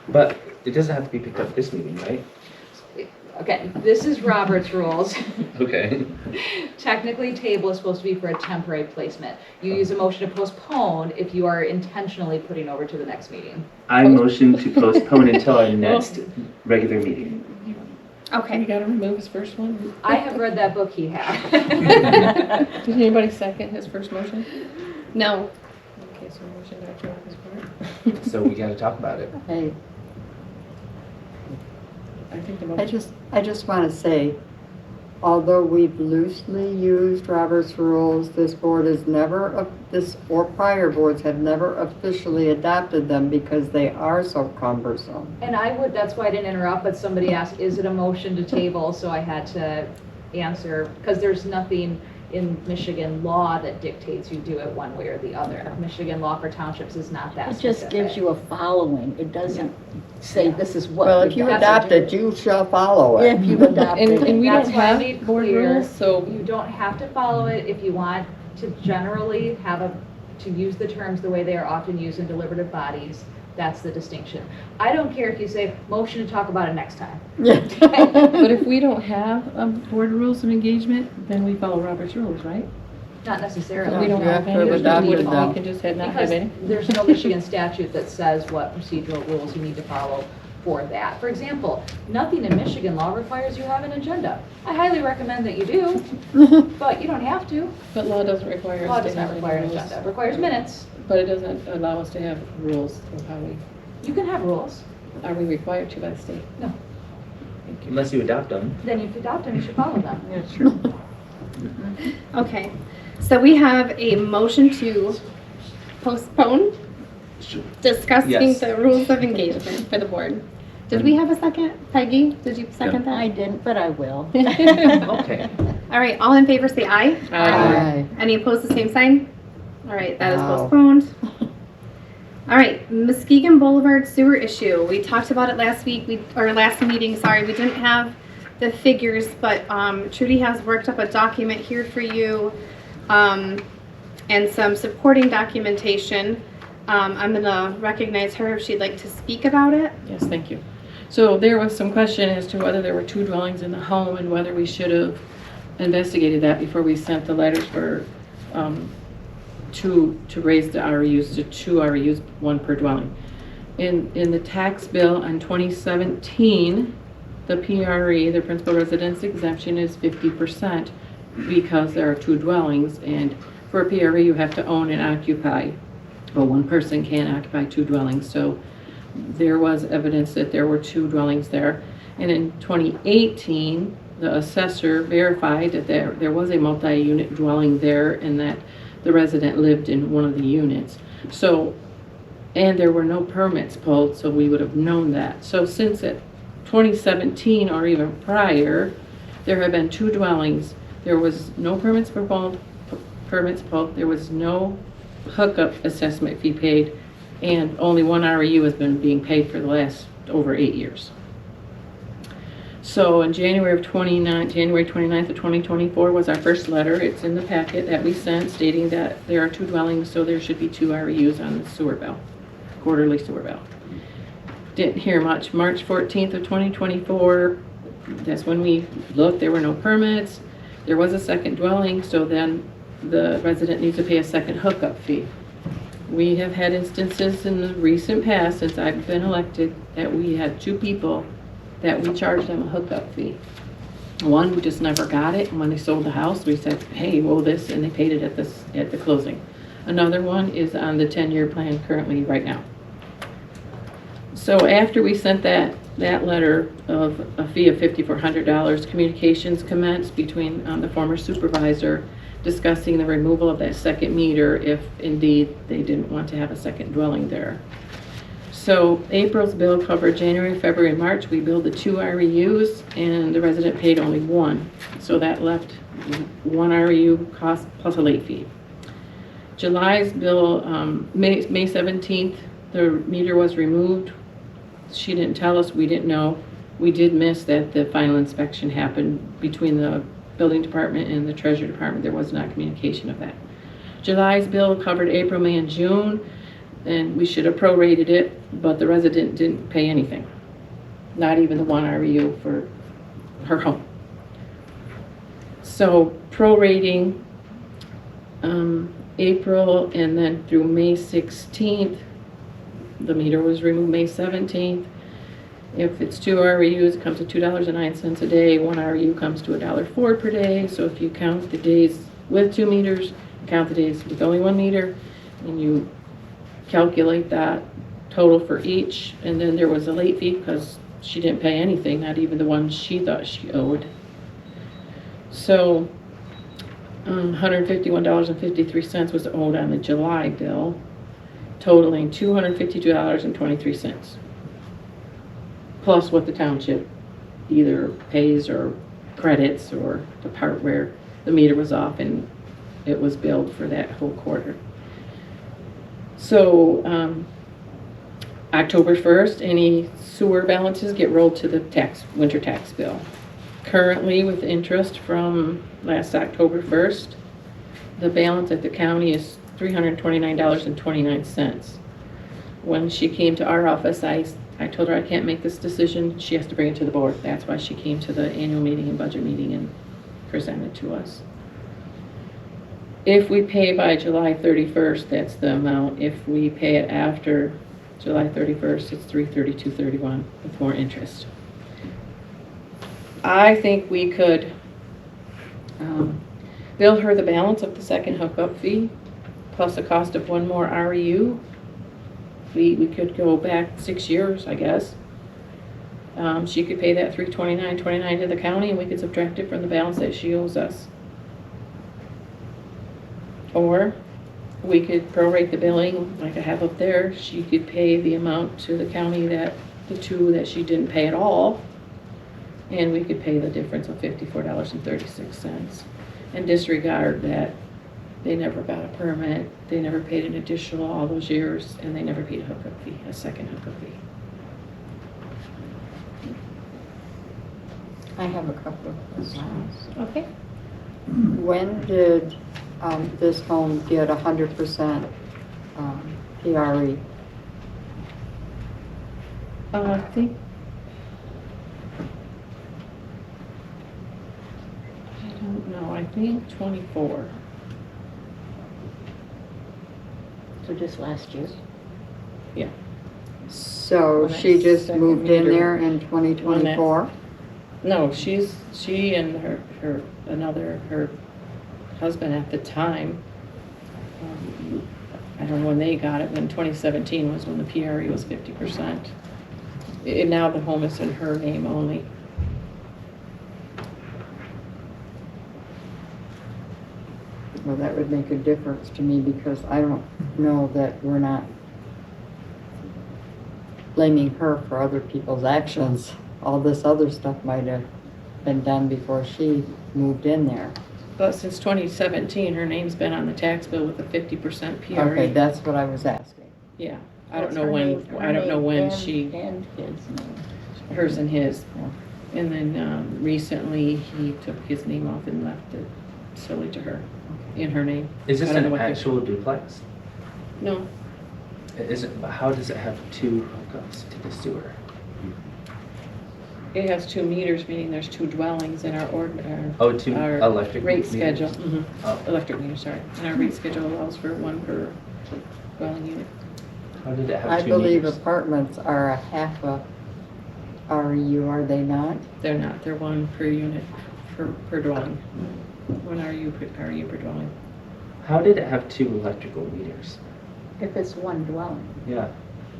But it doesn't have to be picked up this meeting, right? Okay, this is Robert's rules. Okay. Technically, table is supposed to be for a temporary placement. You use a motion to postpone if you are intentionally putting over to the next meeting. I motion to postpone until our next regular meeting. You okay. gotta remove his first one. I have read that book he had. Did anybody second his first motion? No. Okay, so motion Dr. on his part. So we gotta talk about it. Hey, I think the motion. I just want to say, although we've loosely used Robert's rules, this board has never, this or prior boards have never officially adopted them because they are so cumbersome. And that's why I didn't interrupt, but somebody asked, is it a motion to table? So I had to answer, because there's nothing in Michigan law that dictates you do it one way or the other. Michigan law for townships is not that it just specific. gives you a following. It doesn't say this is what. Well, we if you got to adopt do. it, you shall follow it. If you adopt And it. we That's don't why I have made board clear, rules, so you don't have to follow it if you want to generally to use the terms the way they are often used in deliberative bodies. That's the distinction. I don't care if you say motion to talk about it next time. But if we don't have board rules of engagement, then we follow Robert's rules, right? Not necessarily. We don't you have have to any. have adopted We them. can just not Because have any. there's no Michigan statute that says what procedural rules you need to follow for that. For example, nothing in Michigan law requires you have an agenda. I highly recommend that you do, but you don't have to. But law doesn't require Law us does to not have require an any agenda. It rules. requires minutes. But it doesn't allow us to have rules of how we, You can have rules. are we required to by the state? No. Unless you adopt them. Then if you adopt them, you should follow them. Yeah, true. Okay. So we have a motion to postpone discussing Yes. the rules of engagement for the board. Did we have a second? Peggy, did you second I that? didn't, but I will. Okay. All right, all in favor say aye. Aye. Any opposed, the same sign? All right, that is Wow. postponed. All right, Muskegon Boulevard sewer issue. We talked about it last week, last meeting, sorry. We didn't have the figures, but Trudy has worked up a document here for you and some supporting documentation. I'm gonna recognize her if she'd like to speak about it. Yes, thank you. So there was some question as to whether there were two dwellings in the home and whether we should have investigated that before we sent the letters for, to raise the REUs to 2 REUs, 1 per dwelling. In the tax bill on 2017, the PRE, the principal residence exemption, is 50% because there are 2 dwellings, and for a PRE you have to own and occupy. Well, 1 person can't occupy 2 dwellings, so there was evidence that there were 2 dwellings there. And in 2018, the assessor verified that there was a multi-unit dwelling there and that the resident lived in one of the units. So, and there were no permits pulled, so we would have known that. So since 2017 or even prior, there have been 2 dwellings. There was no permits pulled, there was no hookup assessment fee paid, and only 1 REU has been being paid for the last over 8 years. So in January 29th of 2024 was our first letter. It's in the packet that we sent stating that there are 2 dwellings, so there should be 2 REUs on the sewer bill, quarterly sewer bill. Didn't hear much. March 14th of 2024, that's when we looked, there were no permits. There was a second dwelling, so then the resident needs to pay a second hookup fee. We have had instances in the recent past, since I've been elected, that we had 2 people that we charged them a hookup fee. One who just never got it, and when they sold the house, we said, hey, you owe this, and they paid it at the closing. Another one is on the 10-year plan currently right now. So after we sent that letter of a fee of $5,400, communications commenced between the former supervisor discussing the removal of that second meter if indeed they didn't want to have a second dwelling there. So April's bill covered January, February, and March. We billed the 2 REUs and the resident paid only 1. So that left 1 REU cost plus a late fee. July's bill, May 17th, the meter was removed. She didn't tell us, we didn't know. We did miss that the final inspection happened between the building department and the treasury department. There was not communication of that. July's bill covered April, May, and June, and we should have prorated it, but the resident didn't pay anything. Not even the 1 REU for her home. So prorating April and then through May 16th, the meter was removed May 17th. If it's 2 REUs, it comes to $2.09 a day. 1 REU comes to $1.04 per day. So if you count the days with 2 meters, count the days with only 1 meter, and you calculate that total for each. And then there was a late fee because she didn't pay anything, not even the one she thought she owed. So $151.53 was owed on the July bill, totaling $252.23, plus what the township either pays or credits, or the part where the meter was off and it was billed for that whole quarter. So October 1st, any sewer balances get rolled to the winter tax bill. Currently, with interest from last October 1st, the balance at the county is $329.29. When she came to our office, I told her I can't make this decision. She has to bring it to the board. That's why she came to the annual meeting and budget meeting and presented to us. If we pay by July 31st, that's the amount. If we pay it after July 31st, it's $332.31 with more interest. I think we could bill her the balance of the second hookup fee, plus the cost of 1 more REU. We could go back 6 years, I guess. She could pay that $329.29 to the county, and we could subtract it from the balance that she owes us. Or we could prorate the billing like I have up there. She could pay the amount to the county that the 2 that she didn't pay at all, and we could pay the difference of $54.36 and disregard that they never got a permit, they never paid an additional all those years, and they never paid a hookup fee, a second hookup fee. I have a couple of questions. Okay. When did this home get 100% PRE? I think, I don't know, I think 24. So just last year? So When she that just second moved in meter- there in 2024? No, she and her husband at the time, I don't know when they got it, when 2017 was when the PRE was 50%. And now the home is in her name only. Well, that would make a difference to me, because I don't know that we're not blaming her for other people's actions. All this other stuff might have been done before she moved in there. But since 2017, her name's been on the tax bill with a 50% PRE. Okay, that's what I was asking. Yeah, I don't know when, she, And his name. hers and his. And then recently, he took his name off and left it solely to her, in her name. Is this I don't know an what they- actual duplex? No, Is it, how does it have two hookups to the sewer? it has 2 meters, meaning there's 2 dwellings in our Oh, two our electric rate meters. schedule. Oh. Electric meter, sorry. And our rate schedule allows for 1 per dwelling unit. How did it have I 2 believe meters? apartments are a half a REU, are they not? They're not, they're 1 per unit, per dwelling. 1 RU per dwelling. How did it have 2 electrical meters? If it's one dwelling. Yeah.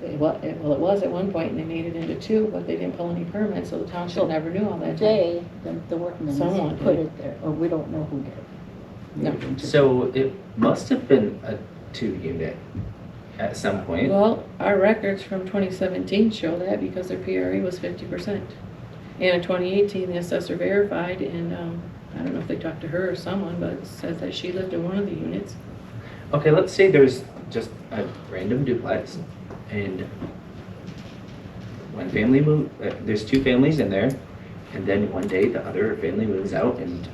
Well, it was at one point, and they made it into 2, but they didn't pull any permits, so the township never knew all that. They, the workmen, Someone put did. it there, or we don't know who did. No. Made it into- So it must have been a 2 unit at some point. Well, our records from 2017 show that because their PRE was 50%. And in 2018, the assessor verified, and I don't know if they talked to her or someone, but it says that she lived in one of the units. Okay, let's say there's just a random duplex and one family there's 2 families in there, and then one day the other family moves out and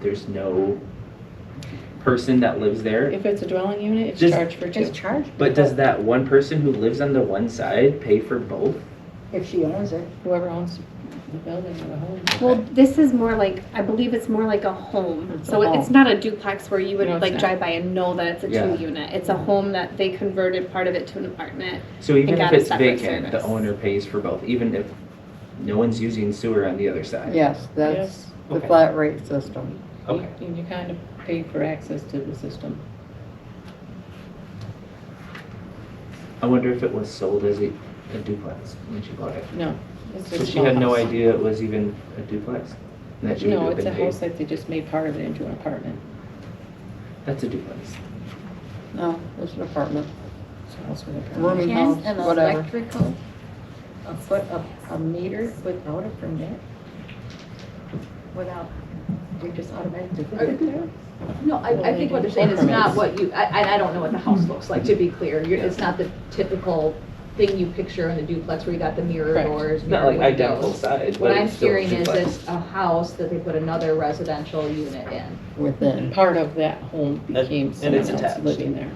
there's no person that lives there. If it's a dwelling unit, it's Just- charged for 2. It's charged. But does that one person who lives on the one side pay for both? If she owns it. Whoever owns the building or the home. Well, this is more like, I believe it's more like a home. It's a So home. it's not a duplex where you would No, it's like not. drive by and know that it's a Yeah. 2-unit. It's a home that they converted part of it to an apartment. So even And if got a it's separate vacant, the service. owner pays for both, even if no one's using sewer on the other side? Yes, that's Yes. the Okay. flat rate system. Okay. And you kind of pay for access to the system. I wonder if it was sold as a duplex when she bought it. No. It's a So she small had no house. idea it was even a duplex? And that she would No, have it's a been house paid? that they just made part of it into an apartment. That's a duplex. No, it's an apartment. It's a house with an apartment. Rooming Can house, an whatever. electrical, put a meter without a permit? Without, we just automatically put it there? No, I think what they're saying is not what you, I don't know what the house looks like, to be clear. It's not the typical thing you picture in a duplex where you got the mirror Correct. doors, Not mirror like identical windows. size, What but I'm it's still a hearing is duplex. it's a house that they put another residential unit in. Within. Part of that home became And someone it's else attached. living there.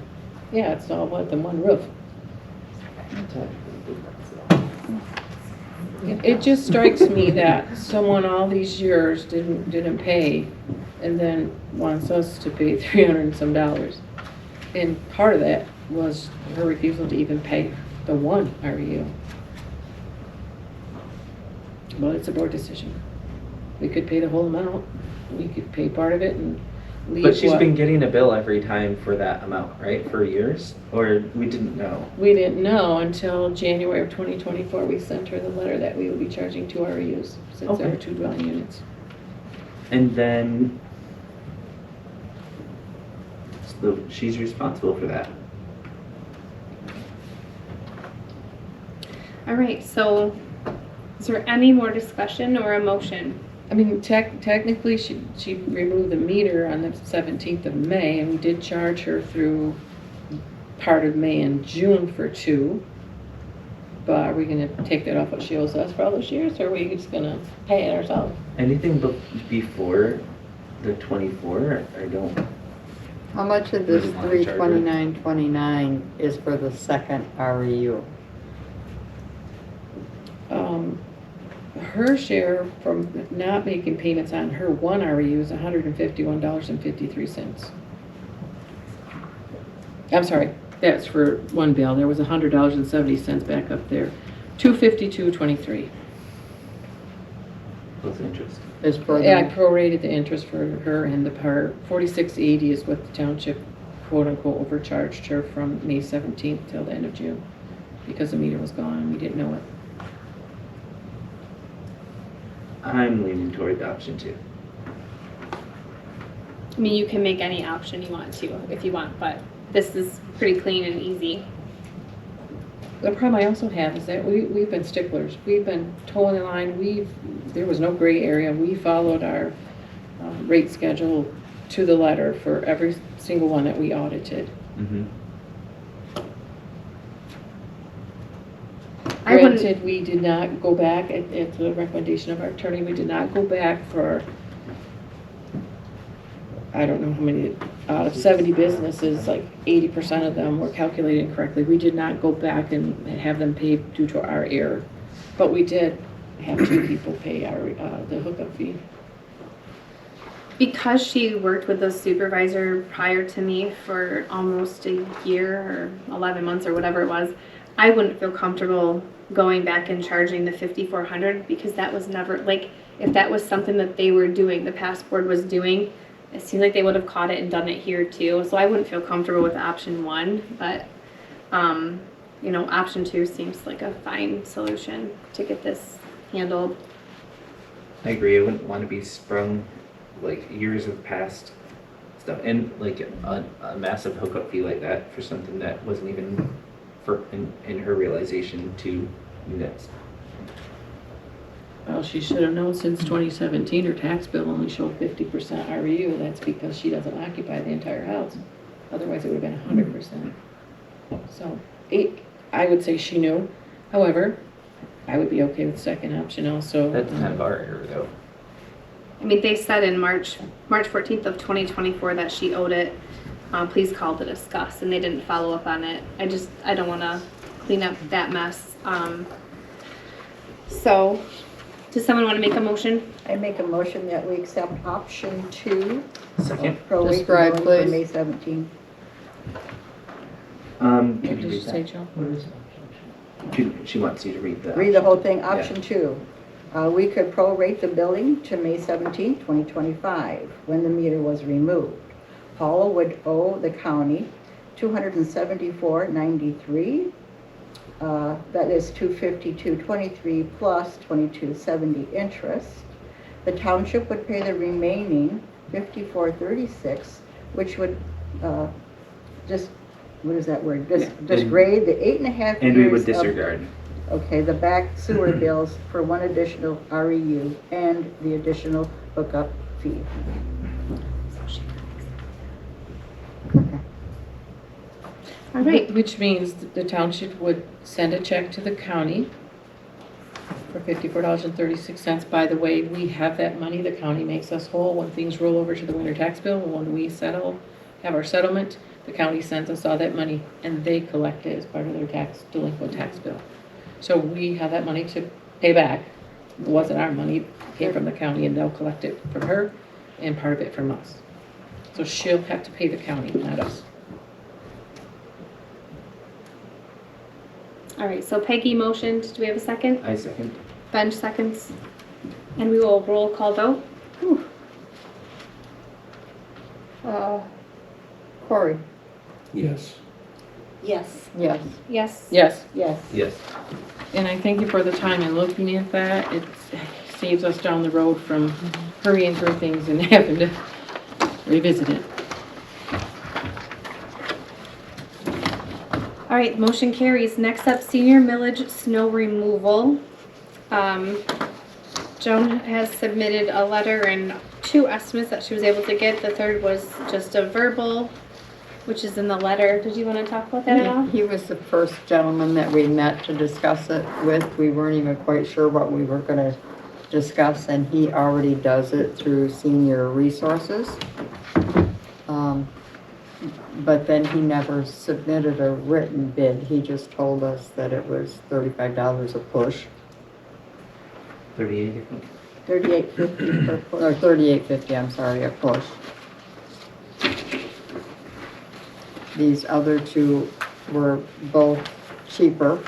Yeah, it's all within one roof. It just strikes me that someone all these years didn't pay and then wants us to pay $300 and some dollars. And part of that was her refusal to even pay the 1 REU. Well, it's a board decision. We could pay the whole amount. We could pay part of it and leave But she's what- been getting a bill every time for that amount, right, for years? Or we didn't know? We didn't know until January of 2024. We sent her the letter that we would be charging 2 REUs since there were Okay. 2 dwelling units. And then, so she's responsible for that. All right, so is there any more discussion or a motion? I mean, technically, she removed the meter on the 17th of May, and we did charge her through part of May and June for 2. But are we gonna take that off what she owes us for all those years, or are we just gonna pay it ourselves? Anything before the 24, I don't, How much of this Really wanna charge her. $329.29 is for the second E REU? Her share from not making payments on her 1 REU is $151.53. I'm sorry, that's for one bill. There was $100.70 back up there. $252.23. plus interest. Is for Yeah, I the, prorated the interest for her and the part. $46.80 is what the township quote-unquote overcharged her from May 17th till the end of June because the meter was gone and we didn't know it. I'm leaning toward option 2. I mean, you can make any option you want to if you want, but this is pretty clean and easy. The problem I also have is that we've been sticklers. We've been towing the line. There was no gray area. We followed our rate schedule to the letter for every single one that we audited. Mm-hmm. I wouldn't, Granted, we did not go back, at the recommendation of our attorney, we did not go back for, I don't know how many, out of 70 businesses, like 80% of them were calculated incorrectly. We did not go back and have them pay due to our error. But we did have 2 people pay our, the hookup fee. because she worked with the supervisor prior to me for almost a year or 11 months or whatever it was, I wouldn't feel comfortable going back and charging the $5,400 because that was never, like, if that was something that they were doing, the past board was doing, it seems like they would have caught it and done it here too. So I wouldn't feel comfortable with option 1, but, you know, option 2 seems like a fine solution to get this handled. I agree. I wouldn't want to be sprung like years of past stuff and like a massive hookup fee like that for something that wasn't even in her realization 2 units. Well, she should have known since 2017 her tax bill only showed 50% REU. That's because she doesn't occupy the entire house. Otherwise, it would have been 100%. So, I would say she knew. However, I would be okay with the second option also. That's kind of our error though. I mean, they said in March 14th of 2024 that she owed it. Please call to discuss, and they didn't follow up on it. I don't want to clean up that mess. So, does someone want to make a motion? I make a motion that we accept option 2. Second. Prorate the Describe, billing for please. May 17. Could What you did you read say, that? Joe? She wants you to read that. Read the whole thing, option 2. We could prorate the billing to May 17, 2025, when the meter was removed. Paula would owe the county $274.93. That is $252.23 plus $22.70 interest. The township would pay the remaining $54.36, which would just, what is that word? Disgrade the 8.5 years. And we would of- disregard. Okay, the back sewer bills for 1 additional REU and the additional hookup fee. All right. Which means the township would send a check to the county for $54.36. By the way, we have that money. The county makes us whole when things roll over to the winter tax bill. When we have our settlement, the county sends us all that money and they collect it as part of their delinquent tax bill. So we have that money to pay back. It wasn't our money, it came from the county, and they'll collect it from her and part of it from us. So she'll have to pay the county, not us. All right, so Peggy motioned. Do we have a second? I second. Benj seconds. And we will roll call vote. Corey? Yes. Yes. Yes. Yes. Yes. Yes. Yes. And I thank you for the time in looking at that. It saves us down the road from hurrying through things and having to revisit it. All right, motion carries. Next up, senior millage snow removal. Joan has submitted a letter and 2 estimates that she was able to get. The third was just a verbal, which is in the letter. Did you want to talk about that at all? He was the first gentleman that we met to discuss it with. We weren't even quite sure what we were going to discuss, and he already does it through Senior Resources. But then he never submitted a written bid. He just told us that it was $35 a push, 38, I think. $38.50 per foot. or $38.50, I'm sorry, a push. These other 2 were both cheaper.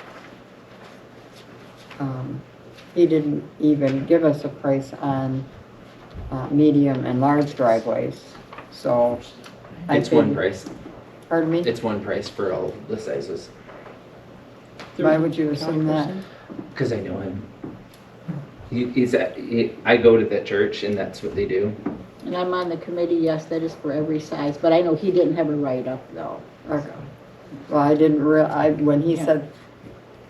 He didn't even give us a price on medium and large driveways, so. It's one price. Pardon me? It's one price for all the sizes. Why would you assume that? Because I know him. I go to that church and that's what they do. And I'm on the committee, yes, that is for every size, but I know he didn't have a write-up though. Okay. Well, I didn't when he said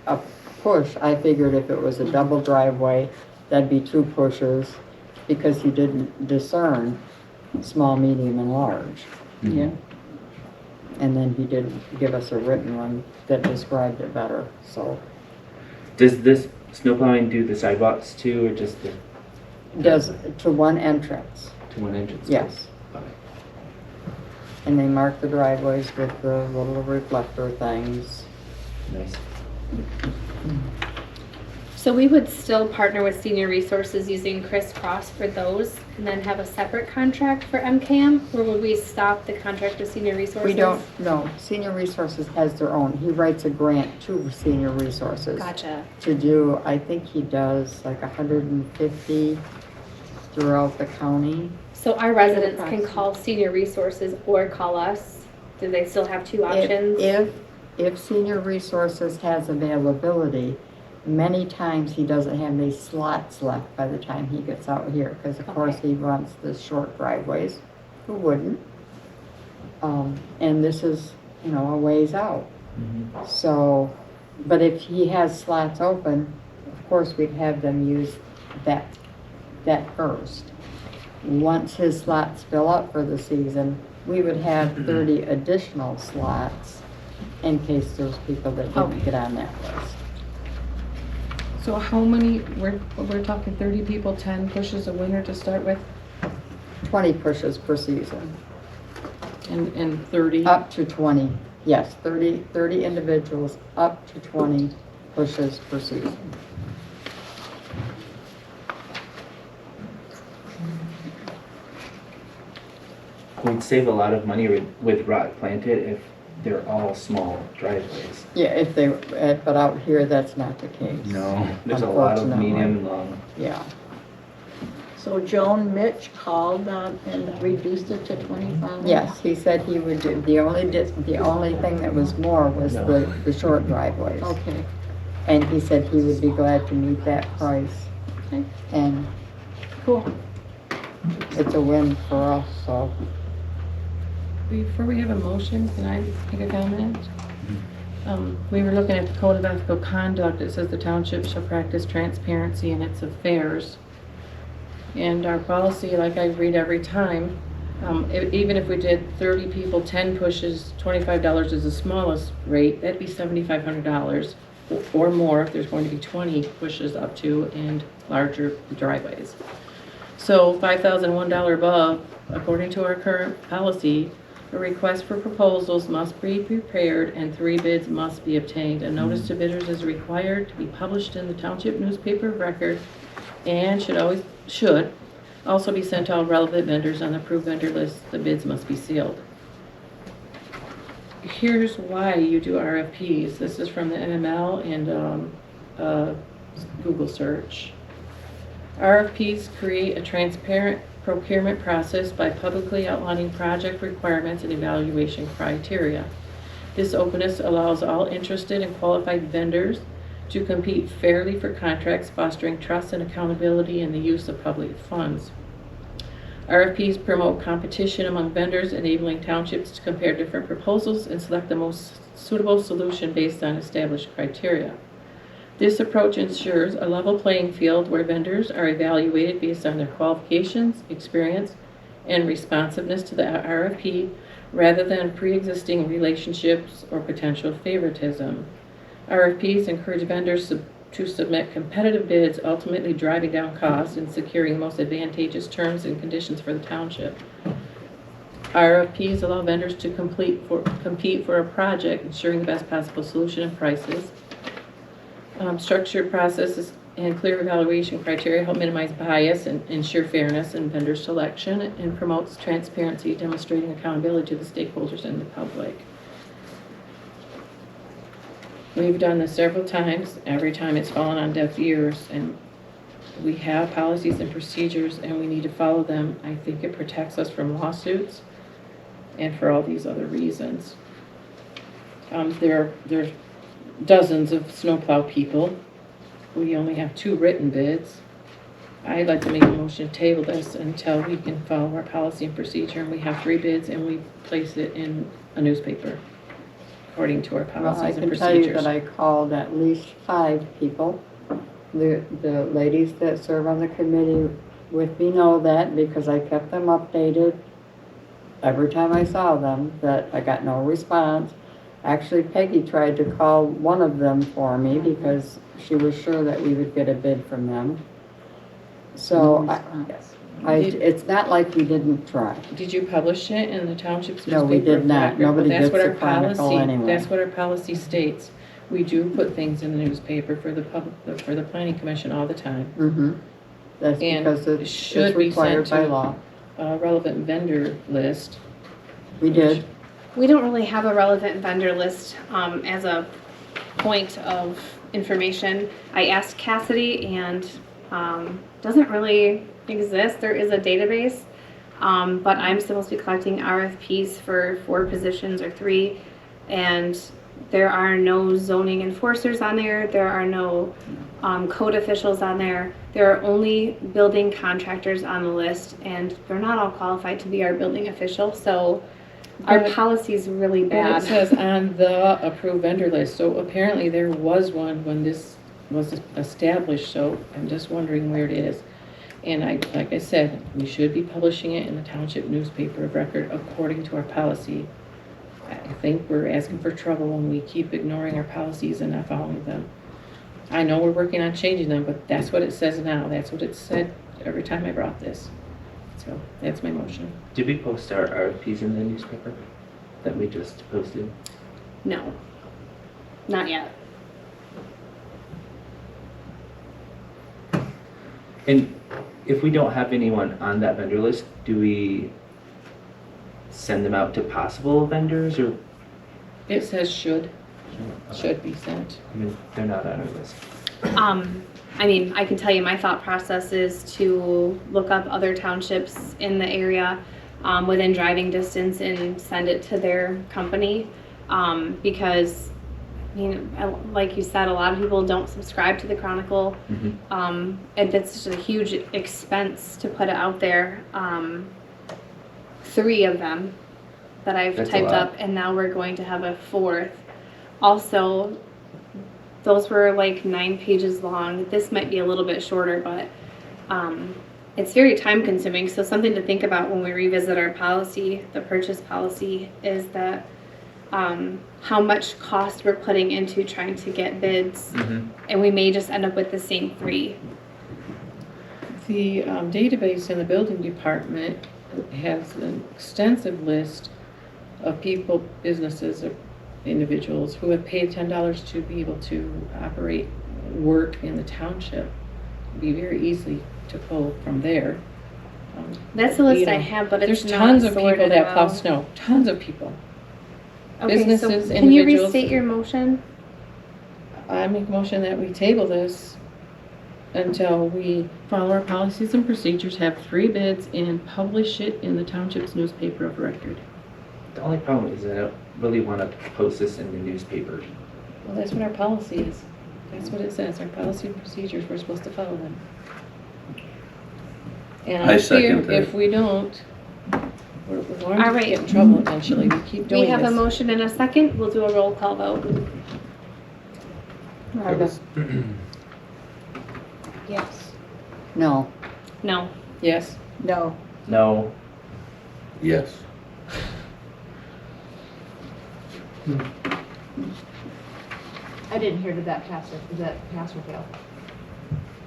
a push, I figured if it was a double driveway, that'd be 2 pushes, because he didn't discern small, medium, and large. Yeah. And then he didn't give us a written one that described it better, so. Does this snowplowing do the sidewalks too, or just the, Does to one entrance, to one entrance? yes. Okay. And they mark the driveways with the little reflector things. Nice. So we would still partner with Senior Resources using Crisscross for those and then have a separate contract for MCAM? Or would we stop the contract with Senior Resources? We don't, no, Senior Resources has their own. He writes a grant to Senior Resources Gotcha. to do, I think he does like 150 throughout the county. So our residents can call Senior Resources or call us? Do they still have two options? If Senior Resources has availability, many times he doesn't have any slots left by the time he gets out here, because of course Okay. he wants the short driveways. Who wouldn't? And this is, you know, a ways out. So, but if he has slots open, of course we'd have them use that first. Once his slots fill up for the season, we would have 30 additional slots in case there's people that didn't get on that list. So how many, we're talking 30 people, 10 pushes a winner to start with, 20 pushes per season, and 30? up to 20, yes, 30 individuals, up to 20 pushes per season. We'd save a lot of money with rock planted if they're all small driveways. Yeah, if they, but out here, that's not the case. No, there's a lot of Unfortunately. medium and long. Yeah. So Joan Mitch called and reduced it to 25? Yes, he said he would do, the only thing that was more was the short driveways. Okay. And he said he would be glad to meet that price. Okay. And Cool. it's a win for us, so. Before we have a motion, can I make a comment? We were looking at the Code of Ethical Conduct. It says the township shall practice transparency in its affairs. And our policy, like I read every time, even if we did 30 people, 10 pushes, $25 is the smallest rate, that'd be $7,500 or more if there's going to be 20 pushes up to and larger driveways. So $5,001 above, according to our current policy, a request for proposals must be prepared and 3 bids must be obtained. A notice to bidders is required to be published in the township newspaper of record and should also be sent to all relevant vendors on the approved vendor list. The bids must be sealed. Here's why you do RFPs. This is from the MML and Google search. RFPs create a transparent procurement process by publicly outlining project requirements and evaluation criteria. This openness allows all interested and qualified vendors to compete fairly for contracts, fostering trust and accountability in the use of public funds. RFPs promote competition among vendors, enabling townships to compare different proposals and select the most suitable solution based on established criteria. This approach ensures a level playing field where vendors are evaluated based on their qualifications, experience, and responsiveness to the RFP rather than pre-existing relationships or potential favoritism. RFPs encourage vendors to submit competitive bids, ultimately driving down costs and securing the most advantageous terms and conditions for the township. RFPs allow vendors to compete for a project, ensuring the best possible solution and prices. Structured processes and clear evaluation criteria help minimize bias and ensure fairness in vendor selection, and promotes transparency, demonstrating accountability to the stakeholders and the public. We've done this several times. Every time it's fallen on deaf ears, and we have policies and procedures and we need to follow them. I think it protects us from lawsuits and for all these other reasons. There's dozens of snowplow people. We only have 2 written bids. I'd like to make a motion to table this until we can follow our policy and procedure, and we have 3 bids and we place it in a newspaper according to our Well, I policies and can tell you procedures. that I called at least 5 people. The ladies that serve on the committee with me know that because I kept them updated every time I saw them, that I got no response. Actually, Peggy tried to call one of them for me because she was sure that we would get a bid from them. So it's not like we didn't try. Did you publish it in the township's newspaper? No, we did of not. record? Nobody Well, that's gets what the our Chronicle policy. anyway. That's what our policy states. We do put things in the newspaper for the public, for the planning commission all the time. Mm-hmm. That's And because it it's should be required sent by to- law. Relevant vendor list. We did. We don't really have a relevant vendor list as a point of information. I asked Cassidy and doesn't really exist. There is a database, but I'm supposed to be collecting RFPs for 4 positions or 3, and there are no zoning enforcers on there. There are no code officials on there. There are only building contractors on the list, and they're not all qualified to be our building official. So our But- policy is really But bad. it says on the approved vendor list, so apparently there was one when this was established, so I'm just wondering where it is. And like I said, we should be publishing it in the township newspaper of record according to our policy. I think we're asking for trouble when we keep ignoring our policies and not following them. I know we're working on changing them, but that's what it says now. That's what it said every time I brought this. So that's my motion. Did we post our RFPs in the newspaper that we just posted? No, not yet. And if we don't have anyone on that vendor list, do we send them out to possible vendors, or It says should be sent. I mean, they're not on our list? I mean, I can tell you my thought process is to look up other townships in the area within driving distance and send it to their company because, you know, like you said, a lot of people don't subscribe to the Chronicle, and it's just a huge expense to put it out there. 3 of them that I've That's a typed lot. up, and now we're going to have a 4th. Also, those were like 9 pages long. This might be a little bit shorter, but it's very time consuming. So something to think about when we revisit our policy, the purchase policy, is that how much cost we're putting into trying to get bids, and we may just end up with the same 3. The database in the building department has an extensive list of people, businesses, or individuals who have paid $10 to be able to operate work in the township. It'd be very easy to pull from there. That's the list You know, I have, but it's There's not tons of people sorted that plow out. snow, tons of people. Okay, businesses, so can you individuals. restate your motion? I make a motion that we table this until we follow our policies and procedures, have 3 bids, and publish it in the township's newspaper of record. The only problem is that I don't really want to post this in the newspaper. Well, that's what our policy is. That's what it says, our policy and procedures, we're supposed to follow them. And I I second fear that. if we don't, we're going All to right. get in trouble eventually. We keep doing We have this. a motion and a second. We'll do a roll call vote. Yes. No. No. Yes. No. No. Yes. I didn't hear, did that pass or fail?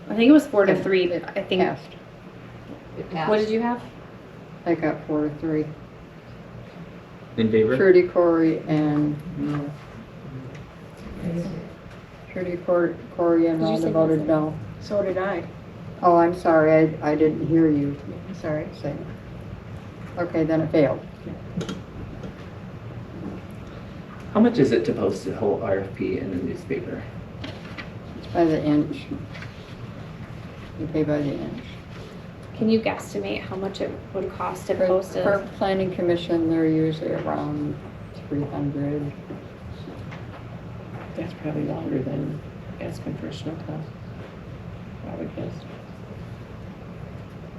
I think it was 4 to 3. It I think. passed. It passed. What did you have? I got 4 to 3. In favor? Trudy, Corey, and no. Trudy, Corey, and Did you Rhonda say voted yes? no. So did I. Oh, I'm sorry, I didn't hear you Sorry. say. Okay, then it failed. How much is it to post a whole RFP in the newspaper? It's by the inch. You pay by the inch. Can you guesstimate how much it would cost to For post it? for planning commission, they're usually around 300. That's probably longer than asking for a snow plow. I would guess.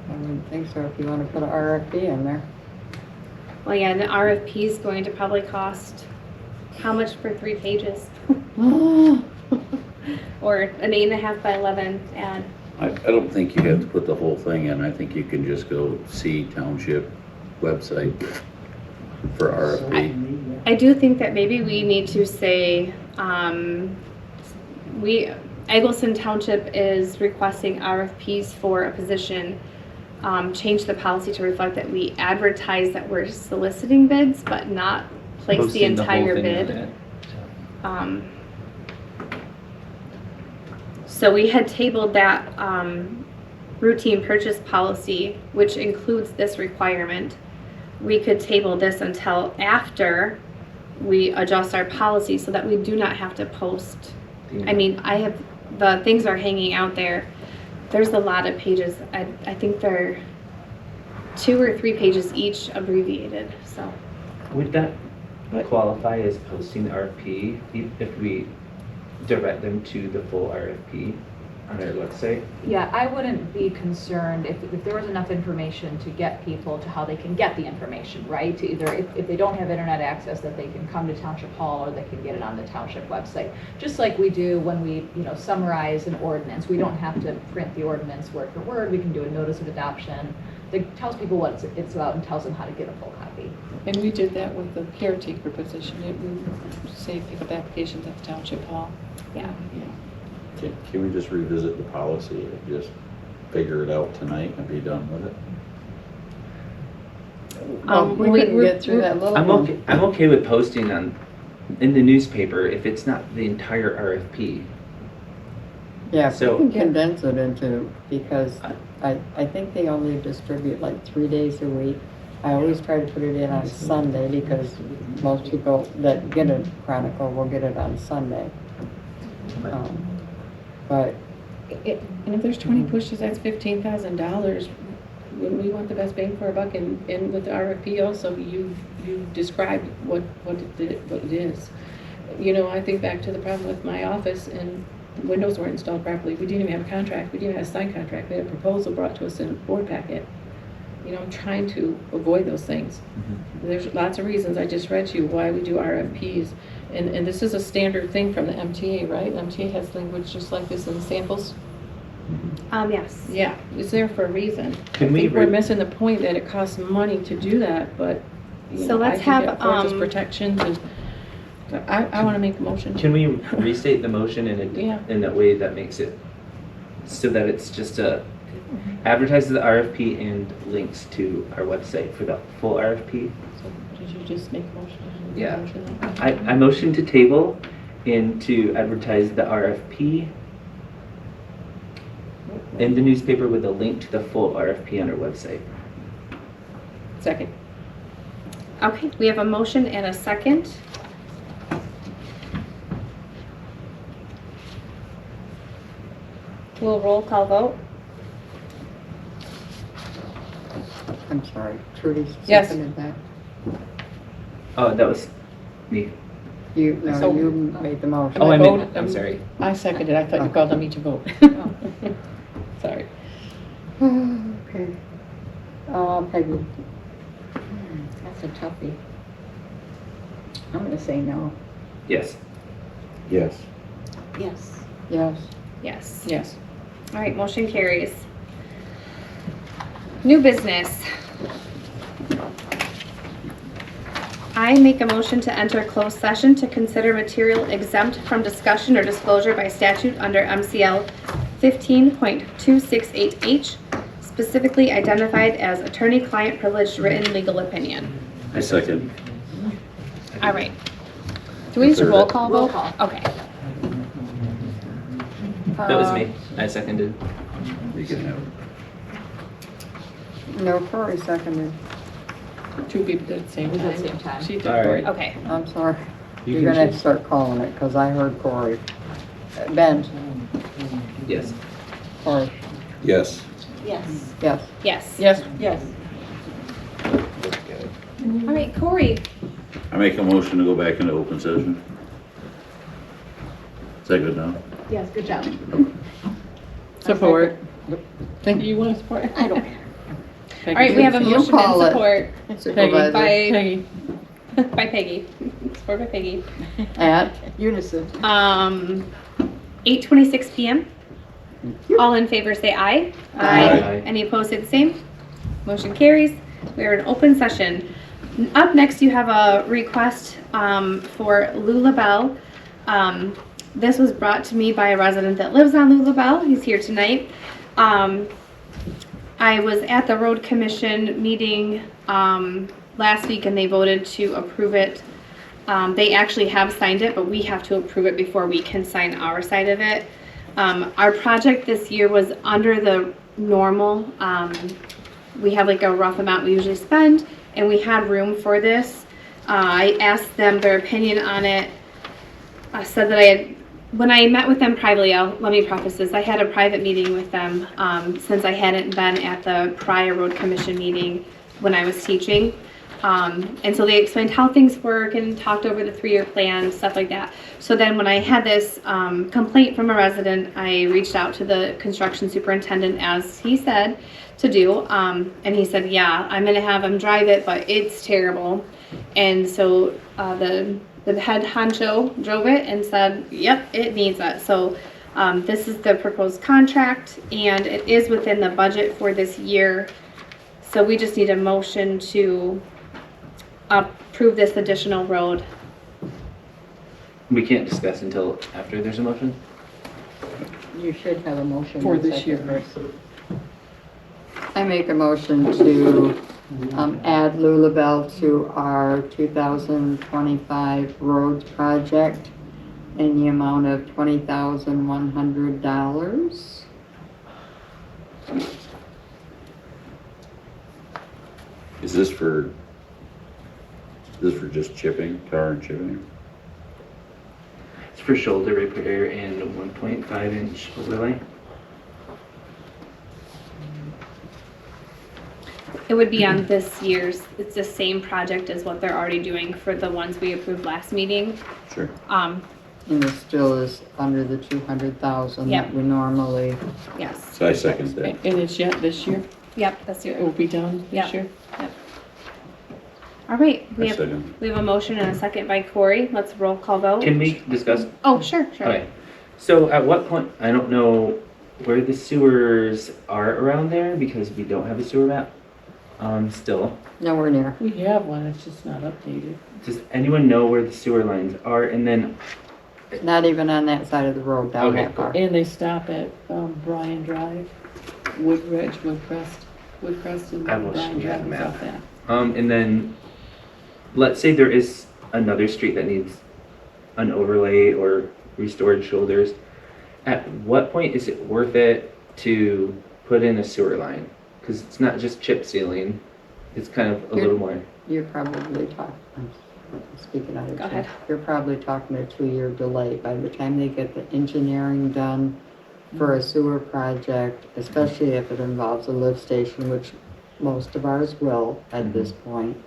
I wouldn't think so if you want to put an RFP in there. Well, yeah, the RFP is going to probably cost how much for 3 pages? Or an 8.5 by 11 ad. I don't think you have to put the whole thing in. I think you can just go see township website for RFP. I do think that maybe we need to say, Egelston Township is requesting RFPs for a position. Change the policy to reflect that we advertise that we're soliciting bids, but not place the Posting whole entire thing on bid. it. So we had tabled that routine purchase policy, which includes this requirement. We could table this until after we adjust our policy so that we do not have to post. I mean, the things are hanging out there. There's a lot of pages. I think they're 2 or 3 pages each abbreviated, so. Would that qualify as posting the RFP if we direct them to the full RFP on our website? Yeah, I wouldn't be concerned if there was enough information to get people to how they can get the information, right? To either, if they don't have internet access, that they can come to Township Hall or they can get it on the Township website. Just like we do when we, summarize an ordinance. We don't have to print the ordinance word for word. We can do a notice of adoption that tells people what it's about and tells them how to get a full copy. And we did that with the caretaker position. We say pick up applications at the Township Hall. Yeah. Can we just revisit the policy and just figure it out tonight and be done with it? We couldn't get through that little one. I'm okay with posting in the newspaper if it's not the entire RFP. Yeah, So- we can condense it into, because I think they only distribute like 3 days a week. I always try to put it in on Sunday because most people that get a Chronicle will get it on Sunday. But And if there's 20 pushes, that's $15,000. When we want the best bang for our buck, and with the RFP also, you described what it is. I think back to the problem with my office, and windows weren't installed properly. We didn't even have a contract. We didn't even have a signed contract. We had a proposal brought to us in a board packet. I'm trying to avoid those things. There's lots of reasons I just read to you why we do RFPs. And this is a standard thing from the MTA, right? MTA has language just like this in the samples. Yes. Yeah, it's there for a reason. Can I we think we're missing the point that it costs money to do that, but So let's I think have, it affords us protections, and I want to make a motion. Can we restate the motion Yeah. in that way that makes it so that it's just advertises the RFP and links to our website for the full RFP? So did you just make a motion? Yeah. Motion then? I motion to table and to advertise the RFP in the newspaper with a link to the full RFP on our website. Second. Okay, we have a motion and a second. We'll roll call vote. I'm sorry, Trudy Yes. seconded that. Oh, that was me. You So- made the motion. Oh, I voted- meant, I'm sorry. I seconded. I thought you called on me to vote. Sorry. Okay. Peggy. That's a toughie. I'm gonna say no. Yes. Yes. Yes. Yes. Yes. Yes. All right, motion carries. New business. I make a motion to enter closed session to consider material exempt from discussion or disclosure by statute under MCL 15.268H, specifically identified as attorney-client privileged written legal opinion. I second. All right. Do we need to roll call Roll vote? call. Okay. That was me. I seconded. You can have it. No, Cory seconded. Two people did at the same We time. did at the same time. She did. All right. Cory. Okay. I'm sorry. You You're can gonna have to choose. start calling it, because I heard Cory. Ben, Yes. Cory, Yes. Yes. yes. Yes. Yes. Yes. All right, Corey. I make a motion to go back into open session. Is that good now? Yes, good job. Support. Thank you. You want to support? I don't care. All right, we have a You motion and call it. support Supervisor. by Peggy. by Peggy. Support by Peggy. At? Unison. 8:26 p.m. All in favor say aye. Aye. Any opposed say the same. Motion carries. We are in open session. Up next, you have a request for Lulabelle. This was brought to me by a resident that lives on Lulabelle. He's here tonight. I was at the road commission meeting last week, and they voted to approve it. They actually have signed it, but we have to approve it before we can sign our side of it. Our project this year was under the normal. We have like a rough amount we usually spend, and we had room for this. I asked them their opinion on it. I said that when I met with them privately, let me preface this, I had a private meeting with them since I hadn't been at the prior road commission meeting when I was teaching. And so they explained how things work and talked over the 3-year plan, stuff like that. So then when I had this complaint from a resident, I reached out to the construction superintendent, as he said to do. And he said, yeah, I'm going to have him drive it, but it's terrible. And so the head honcho drove it and said, yep, it needs it. So this is the proposed contract, and it is within the budget for this year. So we just need a motion to approve this additional road. We can't discuss until after there's a motion? You should have a motion. For in this second year. first. I make a motion to add Lulabelle to our 2025 roads project in the amount of $20,100. Is this for just chipping, tar and chipping? It's for shoulder repair and 1.5-inch overlay. It would be on this year's, it's the same project as what they're already doing for the ones we approved last meeting. Sure. And it still is under the 200,000 Yep. that we normally. Yes. So I second that. And it's yet this year? Yep, that's It will your. be done Yep. this year? All right, I second. we have a motion and a second by Corey. Let's roll call vote. Can we discuss? Oh, sure. Okay. So at what point, I don't know where the sewers are around there because we don't have a sewer map still. Nowhere near. We have one, it's just not updated. Does anyone know where the sewer lines are? And then, Not even on that side of the road down Okay, that far. And they stop at Bryan Drive, Woodridge, Woodcrest, and I wish Bryan we had a Drive is map. off that. and then, let's say there is another street that needs an overlay or restored shoulders. At what point is it worth it to put in a sewer line? Because it's not just chip sealing, it's kind of a little more. You're probably talking, I'm speaking out of Go turn. ahead. You're probably talking a 2-year delay. By the time they get the engineering done for a sewer project, especially if it involves a lift station, which most of ours will at this point.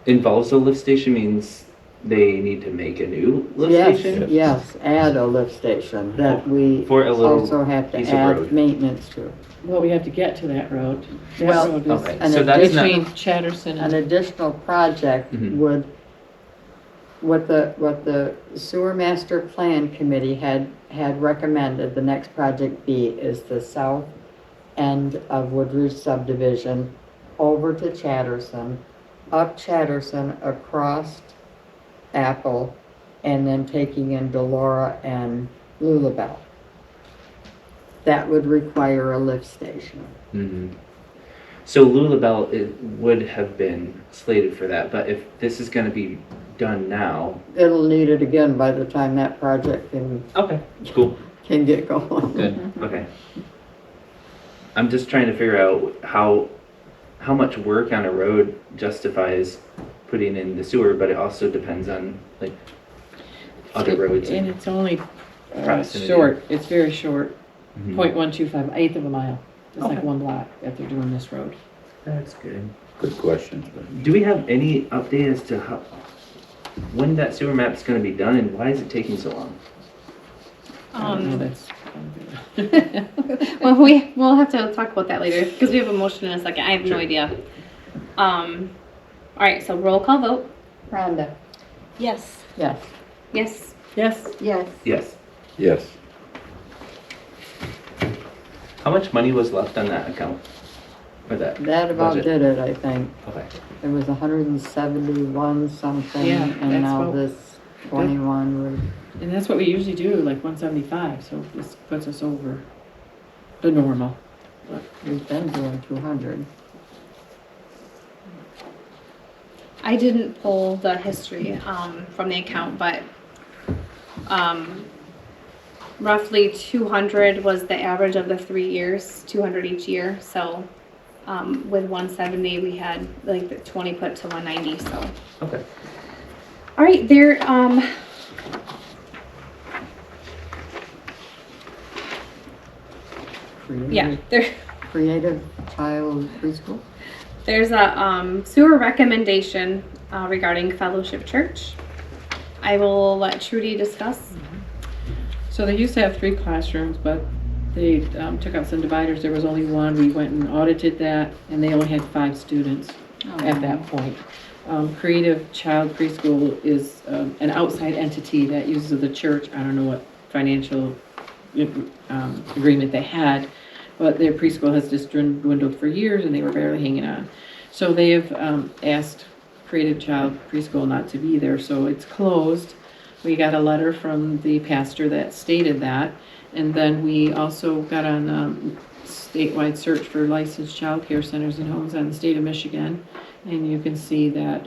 Involves a lift station means they need to make a new lift station? Yes, add a lift station that we For a little also have to piece of add road. maintenance to. Well, we have to get to that road. That Well, road Okay, an so that's not, between Chatterson An and, additional project Mhm. would, what the sewer master plan committee had recommended the next project be is the south end of Woodridge subdivision over to Chatterson, up Chatterson, across Apple, and then taking in Delora and Lulabelle. That would require a lift station. Mhm. So Lulabelle, it would have been slated for that, but if this is gonna be done now. It'll need it again by the time that project Okay, cool, can get going. good, okay. I'm just trying to figure out how much work on a road justifies putting in the sewer, but it also depends on like other roads. and it's only Proximity. short, it's very short, Mhm. 0.125, eighth of a mile. It's like Okay. one block that they're doing this road. That's good. Good question. Do we have any update as to when that sewer map's gonna be done and why is it taking so long? I don't know, Um, that's. well, we'll have to talk about that later because we have a motion in a second. I have no Sure. idea. All right, so roll call vote. Rhonda? Yes. Yes. Yes. Yes, Yes. Yes. Yes. How much money was left on that account? For that? That about budget? did it, I think. Okay. It was 171 something, Yeah, and that's now what- this 21 was, And that's what we usually do, like 175, so this puts us over the normal. we've been doing 200. I didn't pull the history from the account, but roughly 200 was the average of the 3 years, 200 each year. So with 170, we had like the 20 put to 190. So Okay. all right, there. Yeah, there. Creative child preschool? There's a sewer recommendation regarding Fellowship Church. I will let Trudy discuss. So they used to have 3 classrooms, but they took out some dividers. There was only one. We went and audited that, and they only had 5 students at that point. Creative Child Preschool is an outside entity that uses the church. I don't know what financial agreement they had, but their preschool has just dwindled for years, and they were barely hanging on. So they have asked Creative Child Preschool not to be there, so it's closed. We got a letter from the pastor that stated that, and then we also got on statewide search for licensed child care centers and homes on the state of Michigan, and you can see that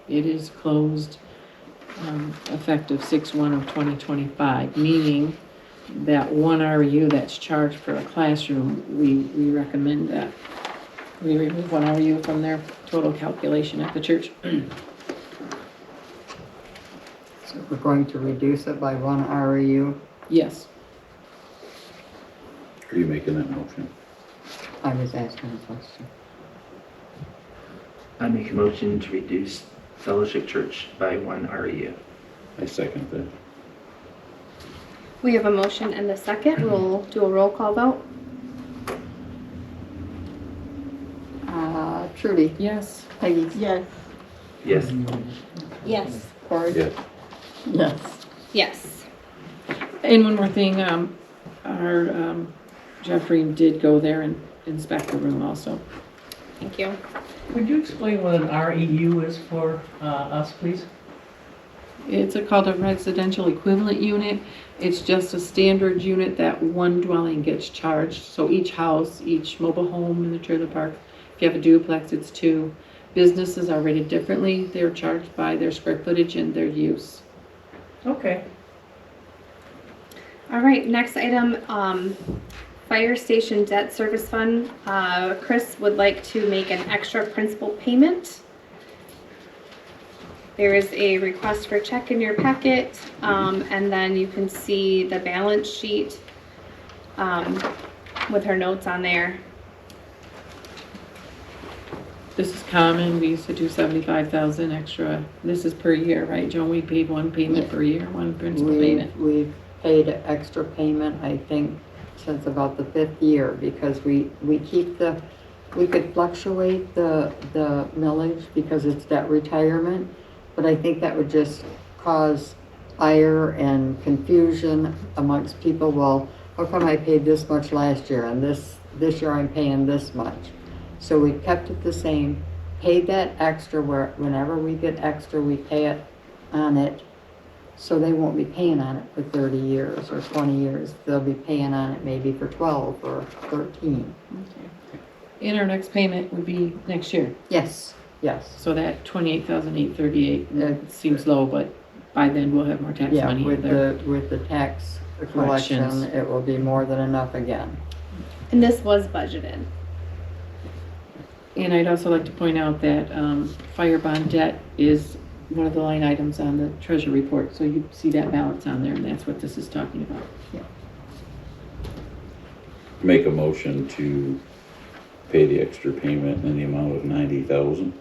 it is closed effective 6/1 of 2025, meaning that one REU that's charged for a classroom, we recommend that we remove one REU from their total calculation at the church. So we're going to reduce it by 1 REU. Yes. Are you making that motion? I was asking a question. I make a motion to reduce Fellowship Church by 1 REU. I second that. We have a motion and a second. We'll do a roll call vote. Trudy? Yes. Peggy? Yes. Yes. Yes. Cory? Yes. Yes. Yes. And one more thing, our Jeffrey did go there and inspect the room also. Thank you. Would you explain what an REU is for us, please? It's called a residential equivalent unit. It's just a standard unit that one dwelling gets charged. So each house, each mobile home in the trailer park, if you have a duplex, it's 2. Businesses are rated differently. They're charged by their square footage and their use. Okay. All right, next item, Fire Station Debt Service Fund. Chris would like to make an extra principal payment. There is a request for check in your packet, and then you can see the balance sheet with her notes on there. This is common. We used to do 75,000 extra. This is per year, right, Joan? We paid one payment per year, one principal payment. We've paid an extra payment, I think, since about the 5th year, because we keep we could fluctuate the millage because it's debt retirement, but I think that would just cause ire and confusion amongst people. Well, how come I paid this much last year and this year I'm paying this much? So we kept it the same, paid that extra whenever we get extra, we pay it on it. So they won't be paying on it for 30 years or 20 years. They'll be paying on it maybe for 12 or 13. And our next payment would be next year. Yes, yes. So that 28,838 seems low, but by then we'll have more tax Yeah, money in with there. the tax Collections. collection, it will be more than enough again. And this was budgeted. And I'd also like to point out that fire bond debt is one of the line items on the treasury report. So you see that balance on there, and that's what this is talking about. Make a motion to pay the extra payment in the amount of 90,000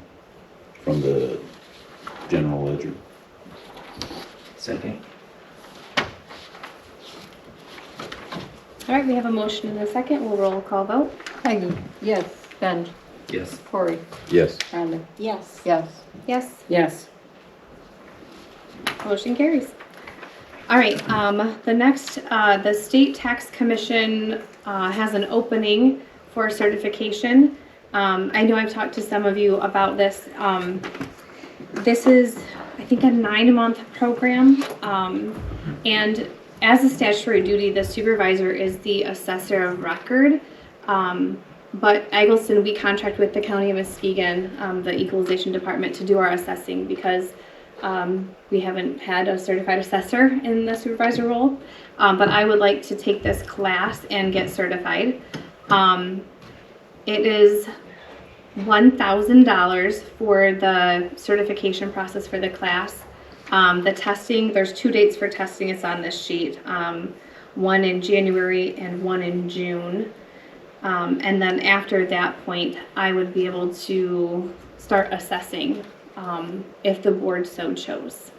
from the general ledger. Second. All right, we have a motion and a second. We'll roll call vote. Peggy? Yes. Ben? Yes. Cory? Yes. Rhonda? Yes. Yes. Yes. Yes. Motion carries. All right, the next, the State Tax Commission has an opening for certification. I know I've talked to some of you about this. This is, I think, a 9-month program. And as a statutory duty, the supervisor is the assessor of record. But Egelston, we contract with the County of Muskegon, the Equalization Department, to do our assessing because we haven't had a certified assessor in the supervisor role. But I would like to take this class and get certified. It is $1,000 for the certification process for the class. The testing, there's 2 dates for testing. It's on this sheet. One in January and one in June. And then after that point, I would be able to start assessing if the board so chose.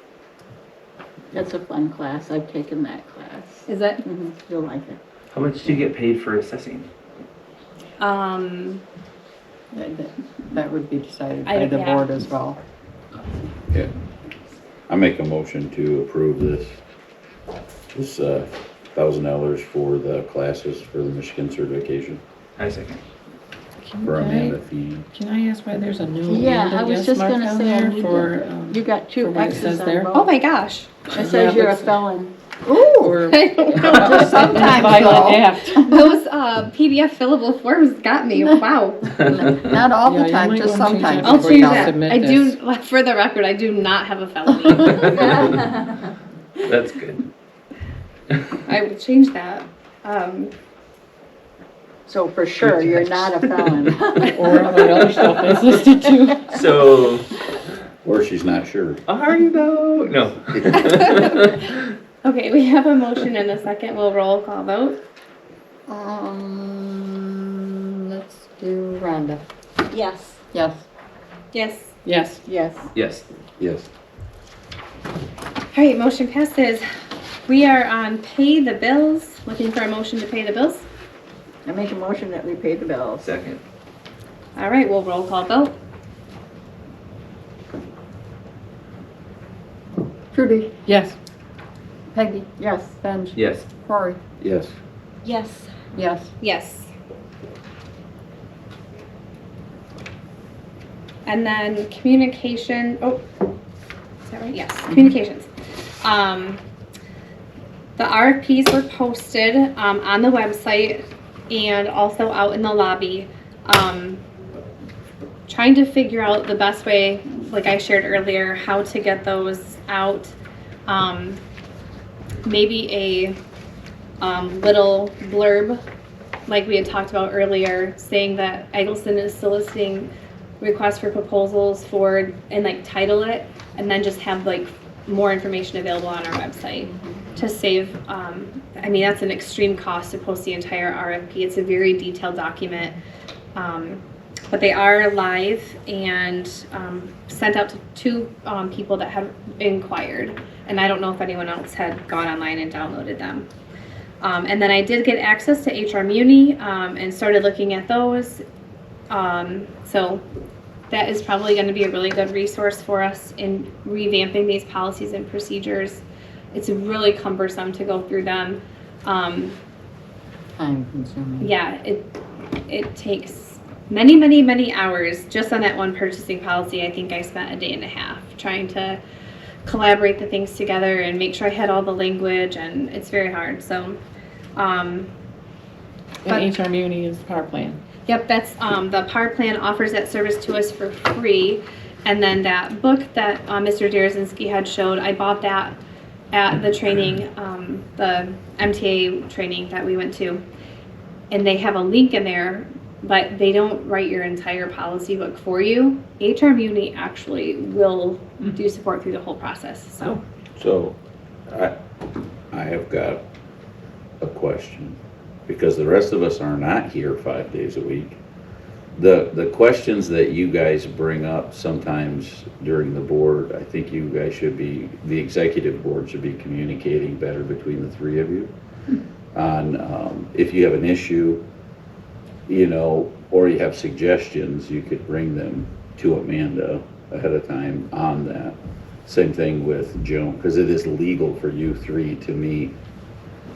That's a fun class. I've taken that class. Is it? Mm-hmm. You'll like it. How much do you get paid for assessing? That would be decided I- by the yeah. board as well. Yeah. I make a motion to approve this $1,000 for the classes for the Michigan certification I second. for Amanda Fee. Can I ask why there's a no Yeah, and I a was yes just mark gonna on say, I there need for, to, you got for 2 what it X's says on there? both. Oh my gosh. It says Yeah, you're a but- felon. or I don't know. Just sometimes violent though. act. Those PDF fillable forms got me. Wow. Not all Yeah, the you time, might just wanna change sometimes. that I'll before change you that. submit I this. do, for the record, I do not have a felony. That's good. I would change that. So for sure, you're not a felon. Or all that other stuff that's listed too. So, Or she's not sure. are you though? No. Okay, we have a motion and a second. We'll roll call vote. Let's do Rhonda. Yes. Yes. Yes. Yes. Yes. Yes. Yes. All right, motion passes. We are on pay the bills. Looking for a motion to pay the bills. I make a motion that we pay the bills. Second. All right, we'll roll call vote. Trudy. Yes. Peggy. Yes. Benj. Yes. Cory. Yes. Yes. Yes. Yes. And then communication, oh, is that right? Yes, communications. The RFPs were posted on the website and also out in the lobby. Trying to figure out the best way, like I shared earlier, how to get those out. Maybe a little blurb, like we had talked about earlier, saying that Egelston is soliciting requests for proposals for, and like title it, and then just have like more information available on our website to save, I mean, that's an extreme cost to post the entire RFP. It's a very detailed document. But they are live and sent out to 2 people that have inquired. And I don't know if anyone else had gone online and downloaded them. And then I did get access to HR Muni and started looking at those. So that is probably going to be a really good resource for us in revamping these policies and procedures. It's really cumbersome to go through them. Time consuming. Yeah, it takes many hours just on that one purchasing policy. I think I spent a day and a half trying to collaborate the things together and make sure I had all the language, and it's very hard. So, And HR Muni is the power plan. yep, that's the Power Plan offers that service to us for free. And then that book that Mr. Derazinski had showed, I bought that at the training, the MTA training that we went to. And they have a link in there, but they don't write your entire policy book for you. HR Muni actually will do support through the whole process. So, I have got a question, because the rest of us are not here 5 days a week. The questions that you guys bring up sometimes during the board, I think you guys should be, the executive board should be communicating better between the 3 of you on if you have an issue, you know, or you have suggestions, you could bring them to Amanda ahead of time on that. Same thing with Joan, because it is legal for you 3 to meet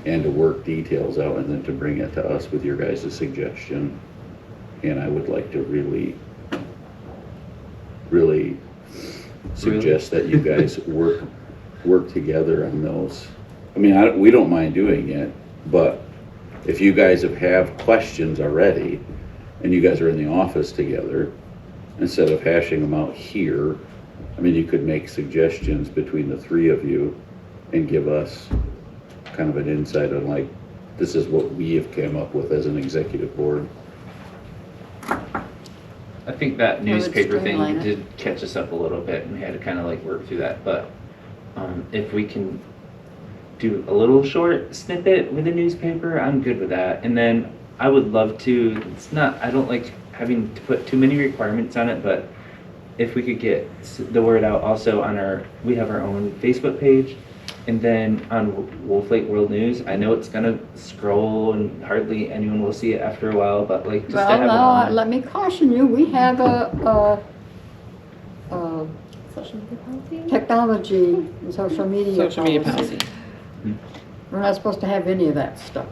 and to work details out and then to bring it to us with your guys' suggestion. and I would like to really suggest that you guys work together on those. I mean, we don't mind doing it, but if you guys have questions already, and you guys are in the office together, instead of hashing them out here, I mean, you could make suggestions between the three of you and give us kind of an insight on, like, this is what we have come up with as an executive board. I think that newspaper thing streamline it. did catch us up a little bit, and we had to kind of like work through that. But if we can do a little short snippet with a newspaper, I'm good with that. And then I would love to, I don't like having to put too many requirements on it, but if we could get the word out also on we have our own Facebook page, and then on Wolf Lake World News. I know it's gonna scroll and hardly anyone will see it after a while, but like just to have it on. Let me caution you, we have a Social media policy? technology and social media Social media policy. policy. We're not supposed to have any of that stuff.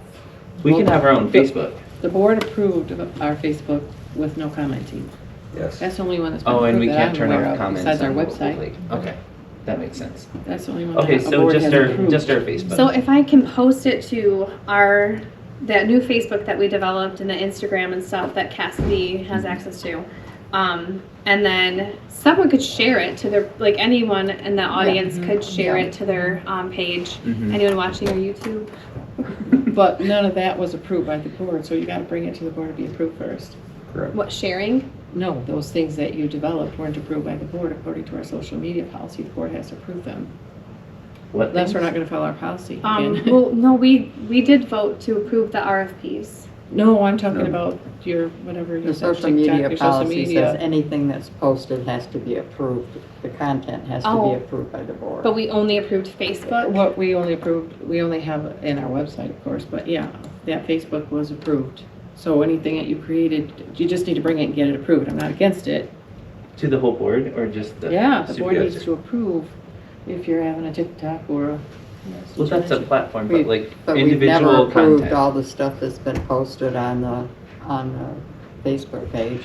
We can have our own Facebook. The board approved of our Facebook with no commenting. Yes. That's the only one that's been Oh, and approved we that can't I'm turn aware off of, comments besides our on Wolf website. Lake. Okay, that makes sense. That's the only one Okay, that a so board just has our approved. Facebook. So if I can post it to that new Facebook that we developed and the Instagram and stuff that Cassidy has access to, and then someone could share it to their, like anyone in the audience could share it to their page. Mhm. Anyone watching our YouTube. But none of that was approved by the board, so you gotta bring it to the board to be approved first. Correct. What, sharing? No, those things that you developed weren't approved by the board according to our social media policy. The board has to approve them. What Unless we're things? not gonna follow our policy again. Well, no, we did vote to approve the RFPs. No, I'm talking No. about your, whatever you The said, social TikTok, media your social policy says media. anything that's posted has to be approved. The content has to Oh. be approved by the board. But we only approved Facebook. What we only approved, we only have in our website, of course, but yeah, that Facebook was approved. So anything that you created, you just need to bring it and get it approved. I'm not against it. To the whole board or just the Yeah, the board supervisor? needs to approve if you're having a TikTok or a. Well, that's a platform, but like But we've never individual approved content. all the stuff that's been posted on the Facebook page.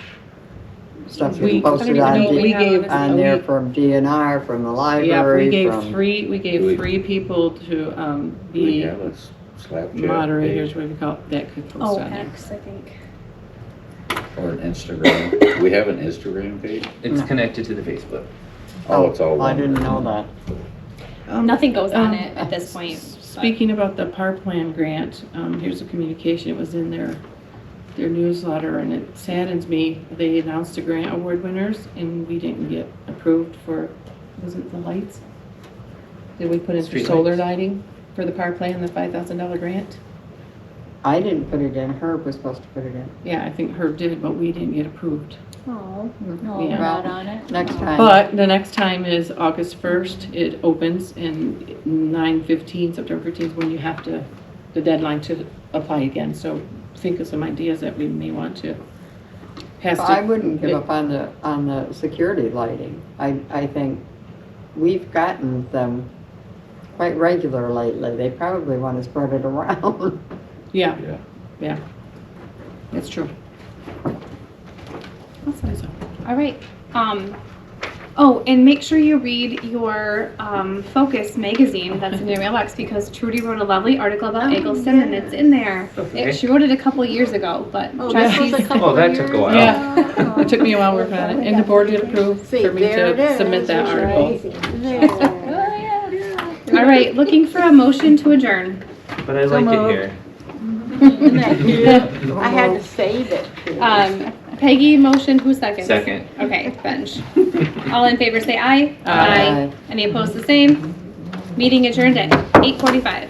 Stuff We- that's posted I don't even know on, what we have on there from DNR, from the Yeah, library, we gave from. we gave We- three people to We be have a Snapchat moderators, page what do we call it, that could post Oh, on there. X, I think. or an Instagram. We have an Instagram page. It's No. connected to the Facebook. Oh, it's all I one. didn't know that. Nothing goes on it at this point. Speaking about the PAR plan grant, here's a communication, it was in their newsletter, and it saddens me. They announced the grant award winners, and we didn't get approved for, was it the lights? Did we put in for Street solar lights. lighting for the PAR plan, the $5,000 grant? I didn't put it in, Herb was supposed to put it in. Yeah, I think Herb did, but we didn't get approved. Oh, No, Yeah. not on it. Next time. But the next time is August 1st, it opens, and 9/15, September 15th, when you have to, the deadline to apply again. So think of some ideas that we may want to pass. I wouldn't give up on the security lighting. I think we've gotten them quite regular lately. They probably want to spread it around. Yeah, Yeah. yeah, that's true. Awesome. All right. Oh, and make sure you read your Focus magazine that's in your mailbox, because Trudy wrote a lovely article about Egelston, and it's in there. Okay. She wrote it a couple years ago, but trustees. Oh, that took a while. Yeah, it took me a while working on it, and the board did approve for me to submit that article. All right, looking for a motion to adjourn. But I like it here. I had to save it. Peggy motion, who's second? Second. Okay, Benj. All in favor say aye. Aye. Any opposed, the same. Meeting adjourned at 8:45.